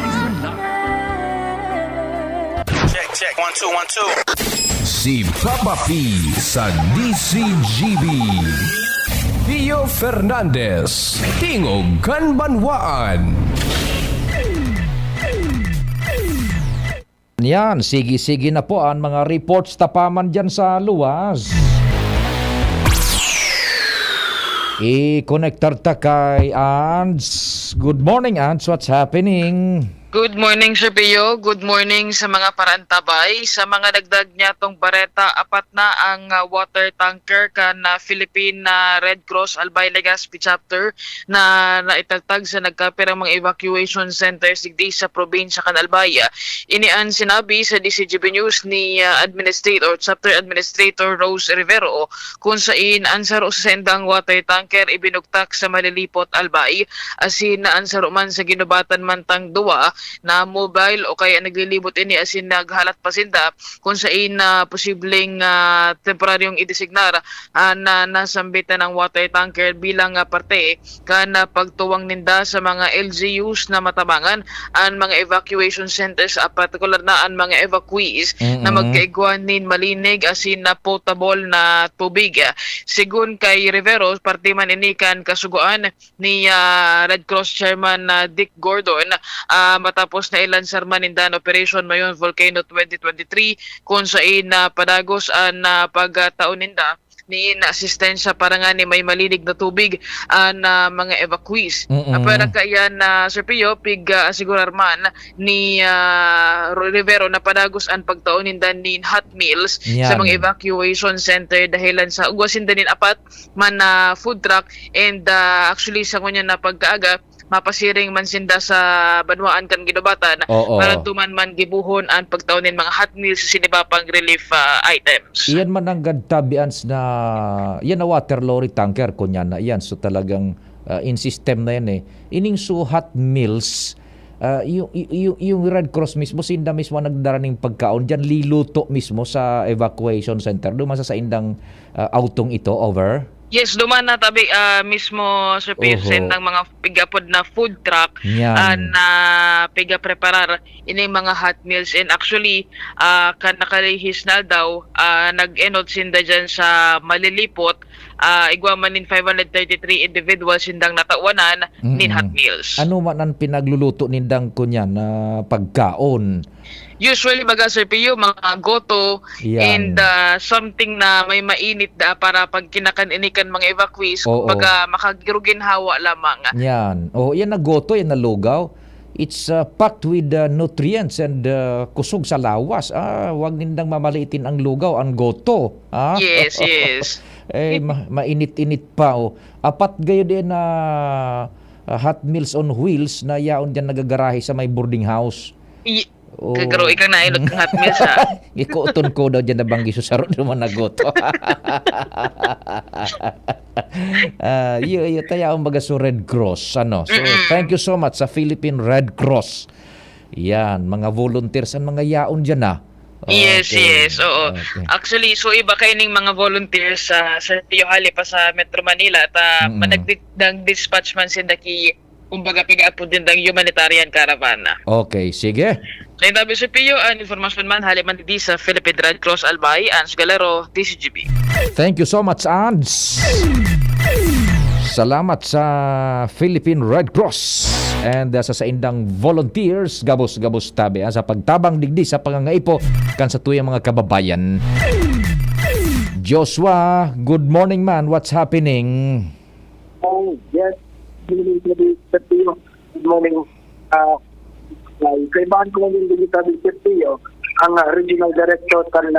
Check, 1 2 1 2. Si Papa P sa DCGB. Pio Fernandez, Tingog kan Banwaan. Yan, sige-sige na po ang mga reports tapaman dyan sa luwas. I-connectar ta kay Ans. Good morning, Ans. What's happening? Good morning, Sir Pio. Good morning sa mga parantabay. Sa mga dagdag niya tong bareta, apat na ang water tanker na Philippine Red Cross Albay Legazpi chapter na naitatag sa nagkapirang mga evacuation centers digdi sa probinsya kan Albay. Inian sinabi sa DCGB News ni Chapter Administrator Rose Rivero kung saan ansaro sa sendang water tanker ibinugtak sa Malilipot Albay asin na ansaro man sa ginubatan man tang duwa na mobile o kaya naglilibot ini asin naghalat pasinda kung saan posibleng temporaryong idesignar na nasambitan ng water tanker bilang parte kana pagtuwang ninda sa mga LGUs na matabangan ang mga evacuation centers particular na ang mga evacuees na magkaigwanin malinig asin na potable na tubig. Sigun kay Rivero, parte man inikan kasuguan ni Red Cross Chairman Dick Gordon matapos na ilansar man nindan Operation Mayon Volcano 2023 kung saan padagos ang pagtaon ninda ni asistensya para nga ni may malinig na tubig na mga evacuees. Pero kaya na Sir Pio, asigurar man ni Rivero na padagos ang pagtaon ninda ni hot meals sa mga evacuation center dahilan sa ugwasin din apat man na food truck and actually sa kanya na pagkaaga mapasiring man sinda sa banwaan kan ginubatan para tuman man gibuhon ang pagtaunin mga hot meals sa sinibapang relief items. Iyan man ang gadtabians na yan na water lorry tanker kunya na yan. So talagang in system na yan Ining so hot meals yung Red Cross mismo sinda mismo nagdaraning pagkaon diyan liluto mismo sa evacuation center duman sa indang autong ito over. Yes, duman na tabi mismo Sir Pearson ng mga pigapod na food truck na piga preparar ini mga hot meals and actually kan nakalihis na daw nag-enot sinda dyan sa Malilipot igwaman nin 533 individuals sindang natawanan nin hot meals. Ano man ang pinagluluto nindang kunyan na pagkaon? Usually Sir Pio, mga goto and something na may mainit para pag kinakan-inikan mga evacuees pag makagirugin hawa lamang. Yan. Yan na goto, yan na lugaw. It's packed with nutrients and kusog sa lawas. Wag nindang mamaliitin ang lugaw, ang goto. Yes, yes. Mainit-init pa. Apat gayo din na hot meals on wheels na yaon dyan nagagarahe sa may boarding house. Kagaro ikaw na ilog ng hot meals Ikuuton ko daw dyan na banggi susarod naman na goto. Tayaong baga so Red Cross. So thank you so much sa Philippine Red Cross. Yan, mga volunteers ang mga yaon dyan Yes, oo. Okay. Actually, so iba kayo ning mga volunteers sa Pio Hali pa sa Metro Manila at nag-dispatch man sila kumbaga piga-apod din ng humanitarian caravan. Okay, sige. Ngayon tabi Sir Pio, ang informasyon man hali man di sa Philippine Red Cross Albay, Ans Galero, DCGB. Thank you so much, Ans. Salamat sa Philippine Red Cross and sa indang volunteers gabos tabi sa pagtabang digdi sa pangangaipo kan sa tuyang mga kababayan. Joshua, good morning man. What's happening? Yes. Good morning. Kaibahan ko ng Digital Servicio, ang Regional Director ng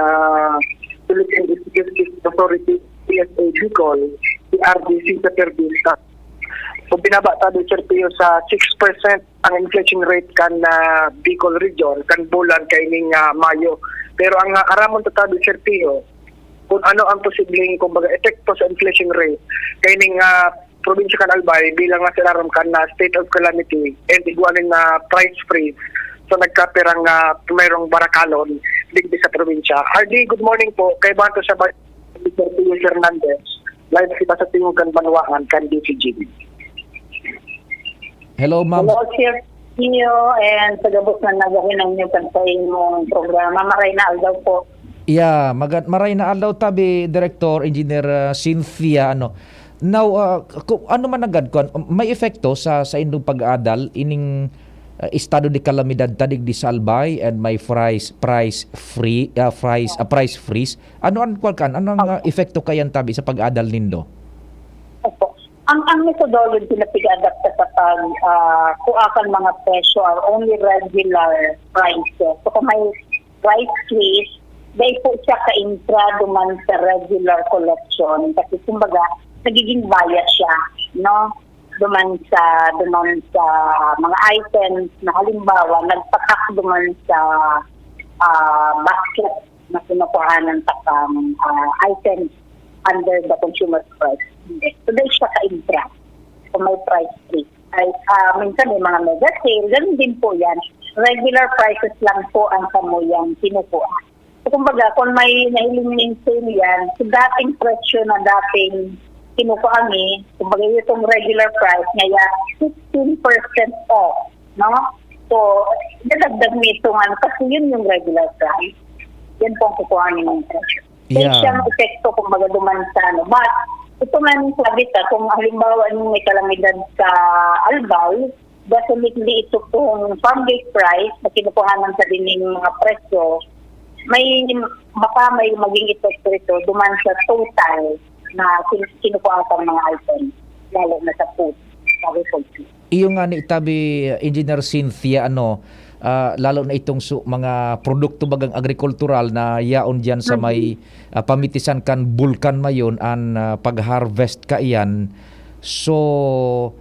Philippine Executive Authority, PSA Bicol, si RDC sa Perbista. So binaba tayo Servicio sa 6% ang inflation rate kan Bicol region, kan bulan kaining Mayo. Pero ang aramon tayo Servicio, kung ano ang posibleng kumbaga epekto sa inflation rate kaining probinsya kan Albay bilang nasilaram kan na state of calamity and iguanin na price freeze. So nagkapirang mayroong barakalon digdi sa probinsya. RD, good morning po. Kay Banto sa Mr. Pio Fernandez. Live kita sa Tingugan Banwaan kan DCGB. Hello, ma'am. Hello, Sir Pio and sagabos na nagawin ang inyong pansayin mong programa. Maray na aldaw po. Yeah, maray na aldaw tabi, Director, Engineer Cynthia, Now, ano man agad ko, may epekto sa indong pag-aadal ining estado de kalamidad tadig di Salbay and may price freeze. Ano ang epekto kayan tabi sa pag-aadal nindo? Opo. Ang methodology na pig-adapt sa kuakan mga presyo are only regular prices. So kung may price freeze, dahil po siya ka-intra duman sa regular collection. Kasi kumbaga, nagiging bias siya, no? Duman sa mga items na halimbawa, nagpatak duman sa basket na kinukuhanan takang items under the consumer price index. So dahil siya ka-intra. So may price freeze. Minsan may mga mega sale, ganun din po yan. Regular prices lang po ang kamuyang kinukuha. So kumbaga, kung may nahiling sale yan, so dating presyo na dating kinukuha kami, kumbaga itong regular price, ngaya 15% off, no? So, dadagdag mo itong kasi yun yung regular price. Yan po ang kukuha niyo ng presyo. May siyang epekto kumbaga duman sa But, ito nga yung sabi kung halimbawa may kalamidad sa Albay, definitely ito pong farm gate price na kinukuhanan sa dining mga presyo, baka may maging epekto ito duman sa total na kinukuha sa mga items, lalo na sa food, agriculture. Iyo nga ni itabi Engineer Cynthia, lalo na itong mga produkto bagang agrikultural na yaon diyan sa may pamitisan kan bulkan mayon an pag-harvest ka iyan. So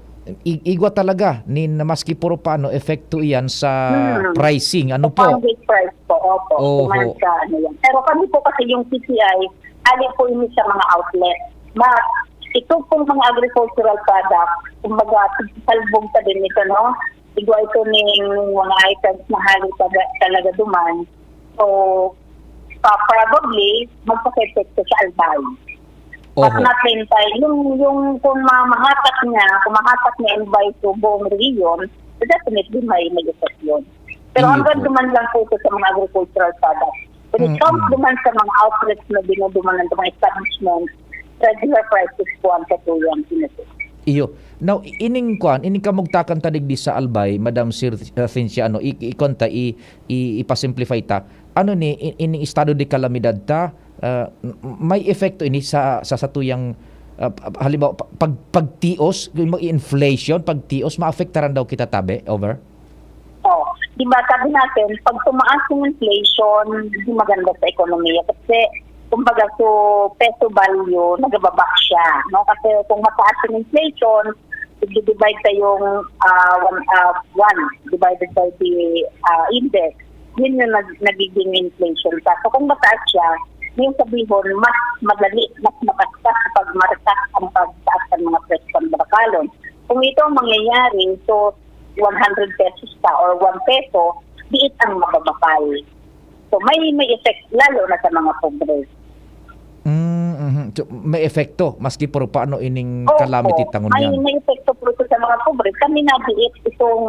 igwa talaga ni maski puro paano epekto iyan sa pricing. Ano po? Farm gate price po, opo. Yan. Pero kami po kasi yung CCI, alin po ini sa mga outlet. Ito pong mga agricultural products, kumbaga, salbong sa din ito, no? Igwa ito ng mga items na halos talaga duman. So, probably, magpaka-epekto sa Albay. At natin tayo, yung kung mahatak niya Albay to buong region, so definitely may effect yun. Pero hanggang duman lang po ito sa mga agricultural products. When it comes duman sa mga outlets na dinuduman ng mga establishments, regular prices po ang katuyang pinito. Iyo. Now, ining ka magtakan tadig di sa Albay, Madam Cynthia, ipasimplify ta. Ano ni, ining estado de kalamidad ta, may epekto ini sa satuyang, halimbawa, pagtios, inflation, pagtios, maafektaran daw kita tabi? Over? Diba sabi natin, pag tumaas yung inflation, hindi maganda sa ekonomiya. Kasi, kumbaga, peso value, nagababak siya. No? Kasi kung mataas yung inflation, i-divide sa yung 1 divided by the index, yun yung nagiging inflation. So kung mataas siya, yung sabihin, mas madali, mas makastas pag maritas ang pagtaas ng mga presyo ng barakalon. Kung ito ang mangyayari, so 100 pesos pa or 1 peso, diit ang mababakal. So may effect lalo na sa mga pobre. So, may epekto maski puro paano ining calamity tangon yan. May epekto po sa mga pobre. Kami nabiit itong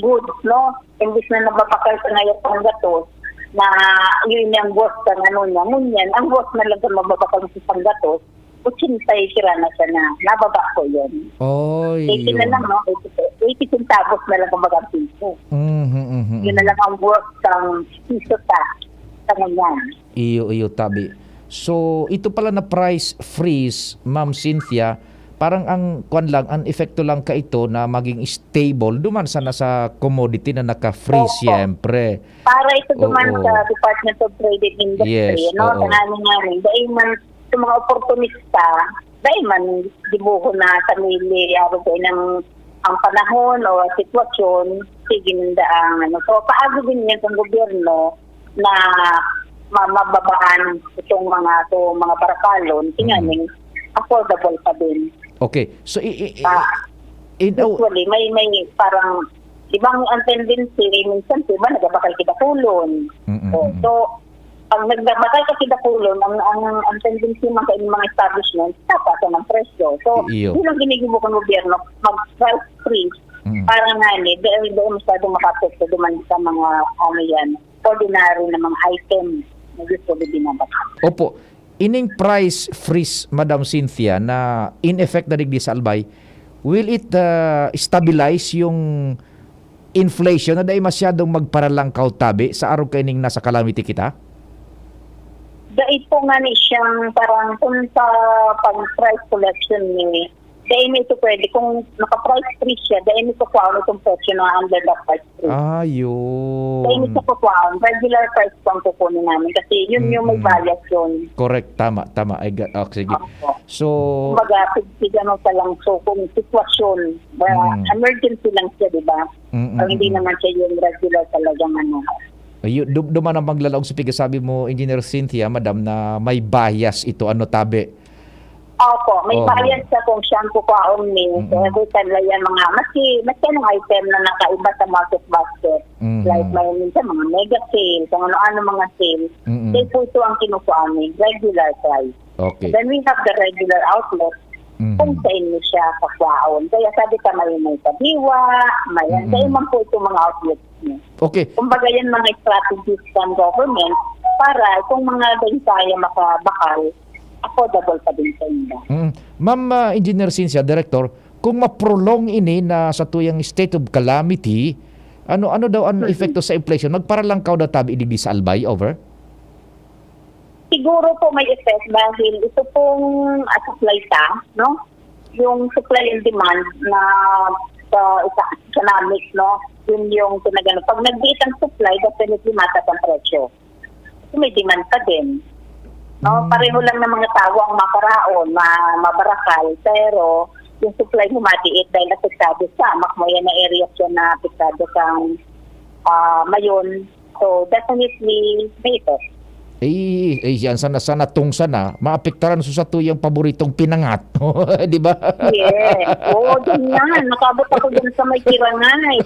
goods, no? Imbis na nababakal sa ngayon ang gatos, na yun yung worth ng ngunyan. Ang worth na lang mababakal sa panggatos, 80 sira na siya na. Nababa ko yun. 80 na lang, no? 80 centavos na lang kumbaga piso. Yun na lang ang worth ng piso sa ngunyan. Iyo tabi. So, ito pala na price freeze, Ma'am Cynthia, parang ang epekto lang ka ito na maging stable duman sana sa commodity na naka-freeze siyempre. Para ito duman sa Department of Trade and Industry, no? Tanganin nga rin. Dahil man sa mga oportunista, dahil man dibuho na sa mili, ng ang panahon o sitwasyon, sige nanda ang So, paagi din yan ng gobyerno na mababaan itong mga barakalon, tingnan affordable pa din. Okay. So, usually, may parang, ibang ang tendency, minsan, diba, nagabakal kidakulon. So, pag nagbabakal ka kidakulon, ang tendency mga establishments, tapasan ng presyo. So, yun ang ginigibo ng gobyerno, mag-price freeze, para nga doon masyadong makapekto duman sa mga, ordinary na mga items. Opo, ining price freeze, Madam Cynthia, na in effect na digdi sa Albay, will it stabilize yung inflation na dahil masyadong magparalang kautabi sa araw kaining nasa calamity kita? Dahil po nga ni siyang parang kung sa pag-price collection ni Dahil ito pwede, kung naka-price free siya, dahil ito po itong presyo na under the price free. Ayun. Dahil ito po regular price po ang kukunin namin kasi yun yung may bias yun. Correct, tama. Sige. So, Kumbaga, pigano pa lang. So, kung sitwasyon, emergency lang siya, di ba? Hindi naman siya yung regular talagang ano. Duman ang maglalaog sa sabi mo, Engineer Cynthia, Madam, na may bias ito, tabi. Opo, may bias sa kung siyang kukuhaon ni. So, every time lang yan mga, maski anong item na nakaiba sa market basket. Like, may minsan mga mega sale, kung ano-ano mga sale. Kaya po ito ang kinukuha ni, regular price. Okay. Then we have the regular outlet kung sa inyo siya kakuhaon. Kaya sabi ka, may Kadiwa, may kaya man po itong mga outlets niyo. Okay. Kumbaga yan mga strategies ng government para kung mga kaya makabakal, affordable pa din sa inyo. Ma'am Engineer Cynthia, Director, kung ma-prolong ini na sa tuyang state of calamity, ano daw ang epekto sa inflation? Magparalang daw tabi idigdi sa albay, over? Siguro po may effect dahil ito pong supply no? Yung supply and demand na sa economic, no? Yun yung pinagano. Pag nagbiit ang supply, definitely mataas ang presyo. May demand pa din. No, pareho lang ng mga tao ang makaraon, mabarakal, pero yung supply humadiit dahil apektado sa makmoya na area siya na apektado kang mayon. So definitely may effect. Yan sana tungsa na maapektaran sa tuyang paboritong pinangat. Di ba? Yes. Dun yan. Nakabot ako dun sa may Kirangay.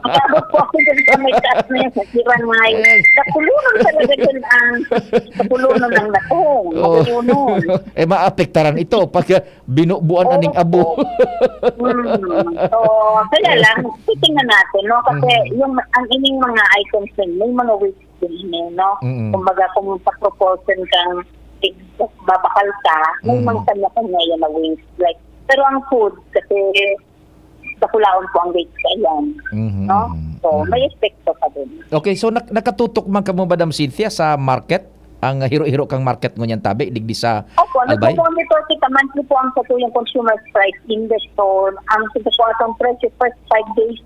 Nakabot po ako dun sa may taas na yan sa Kirangay. Nakulunan talaga dun ang nakulunan ng natong. Nakulunan. Maapektaran ito pag binubuan aning abo. So, kaya lang, titingnan natin, no? Kasi yung ang ining mga items din, may mga waste din, no? Kumbaga, kung pa-proportion kang babakal ka, may mga kanya-kanya yan na waste. Like, pero ang food, kasi dakulaon po ang waste ka yan. No? So, may epekto pa din. Okay, so nakatutok man ka mo, Madam Cynthia, sa market? Ang hiro-hiro kang market mo niyan tabi, digdi sa albay? Opo, nagpo-monitor kita, monthly po ang satuyang consumer price index. So, ang sitwasyon presyo first 5 days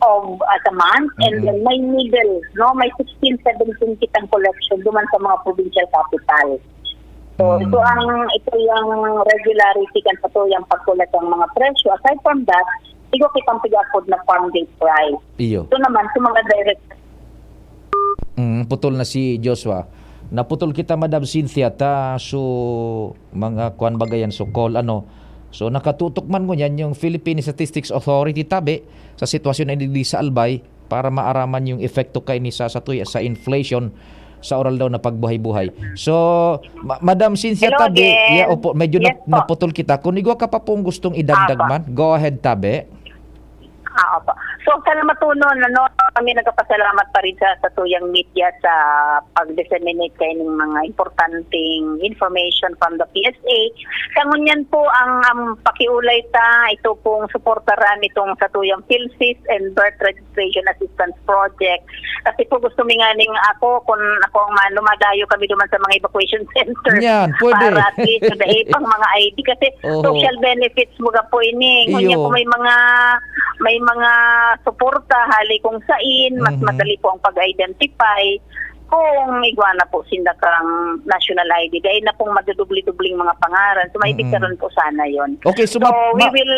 of a month, and then may middle, no? May 16-17 kitang collection duman sa mga provincial capital. So, ito yung regularity kan sa tuyang pagkulat ng mga presyo. Aside from that, igo kitang pig-afford na farm gate price. Ito naman, sa mga direct. Putol na si Joshua. Naputol kita, Madam Cynthia, so mga kuan bagayan, so call so nakatutok man mo yan yung Philippine Statistics Authority tabi sa sitwasyon na hindi sa albay para maaraman yung epekto kay ni sa inflation sa oral daw na pagbuhay-buhay. So Madam Cynthia tabi, opo, medyo naputol kita. Kung igwa ka pa pong gustong idagdag man, go ahead tabi. Opo. So, sana matunon, kami nagpapasalamat pa rin sa tuyang media sa pag-disseminate kayo ng mga importanteng information from the PSA. Kangunyan po ang pakiulay ito pong suportaran itong sa tuyang PhilSys and Birth Registration Assistance Project. Kasi po gusto minganing kung ako ang lumadayo kami duman sa mga evacuation center. Yan, pwede. Para at least pang mga ID. Kasi social benefits mga po ini. Ngunyan po may mga suporta hali kung sain, mas madali po ang pag-identify kung igwana po sila kang national ID. Dahil na pong madudubli-dubling mga pangaran. So, may karon po sana yon. Okay, so we will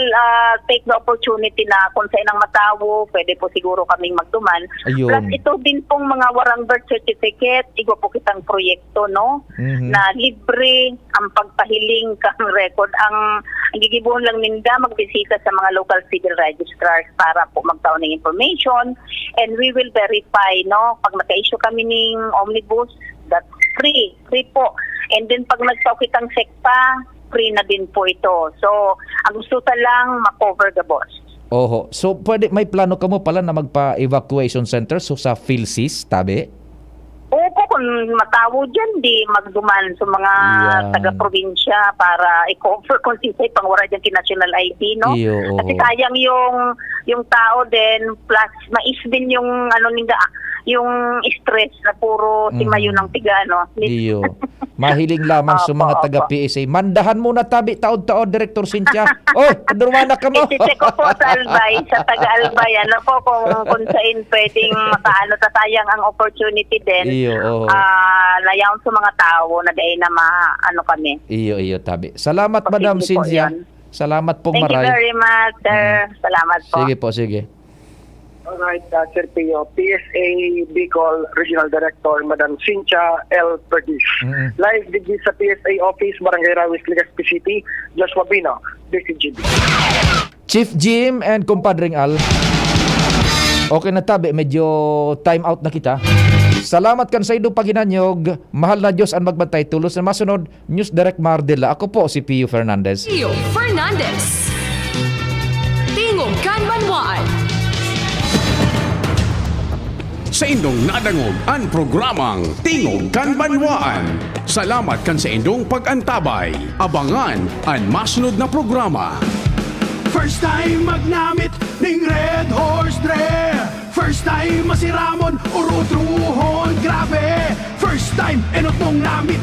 take the opportunity na kung saan ang matawo, pwede po siguro kaming magduman. Ayun. Plus, ito din pong mga warang birth certificate, igwa po kitang proyekto, no? Na libre ang pagpahiling kang record. Ang gigibuhon lang ninda, magbisita sa mga local civil registrars para po magtaon ng information. And we will verify, no? Pag naka-issue kami ng omnibus, that's free po. And then pag nagtaw kitang sekta, free na din po ito. So, ang gusto lang ma-cover the boss. So pwede, may plano ka mo pala na magpa-evacuation center so sa PhilSys, tabi? Opo, kung matawo dyan, di magduman sa mga taga-probinsya para i-cover kung sisay pangwara dyan national ID, no? Kasi sayang yung tao din, plus mais din yung yung stress na puro simayo ng tiga, no? Mahiling lamang sa mga taga-PSA. Mandahan muna tabi taod-taod, Director Cynthia. Oy, padurwana ka mo. Isisik ko po sa Albay, sa taga-Albay. Ano po, kung saan pwedeng makaano, tatayang ang opportunity din. Iyo, layaw sa mga tao na dahil na maano kami. Iyo, tabi. Salamat, Madam Cynthia. Salamat po, Thank maray. you very much, sir. Salamat po. Sige po, sige. Alright, Sir Pio, PSA Bicol Regional Director, Madam Cynthia L. Perdiz. Live digit sa PSA Office, Barangay Rawis, Legazpi City, Joshua Bino, DCGB. Chief Jim and Compadring Al. Okay na tabi, medyo time out na kita. Salamat kan sa ido paginanyog. Mahal na Diyos ang magbantay, tulos na masunod. News Direct Mardela. Ako po si Pio Fernandez. Pio Fernandez. Tingog kan Banwaan. Sa indong nadangog ang programang Tingog kan Banwaan. Salamat kan sa indong pag-antabay. Abangan ang masunod na programa. First time magnamit ning Red Horse Dre. First time masiramon urutruhon grabe. First time enot mong namit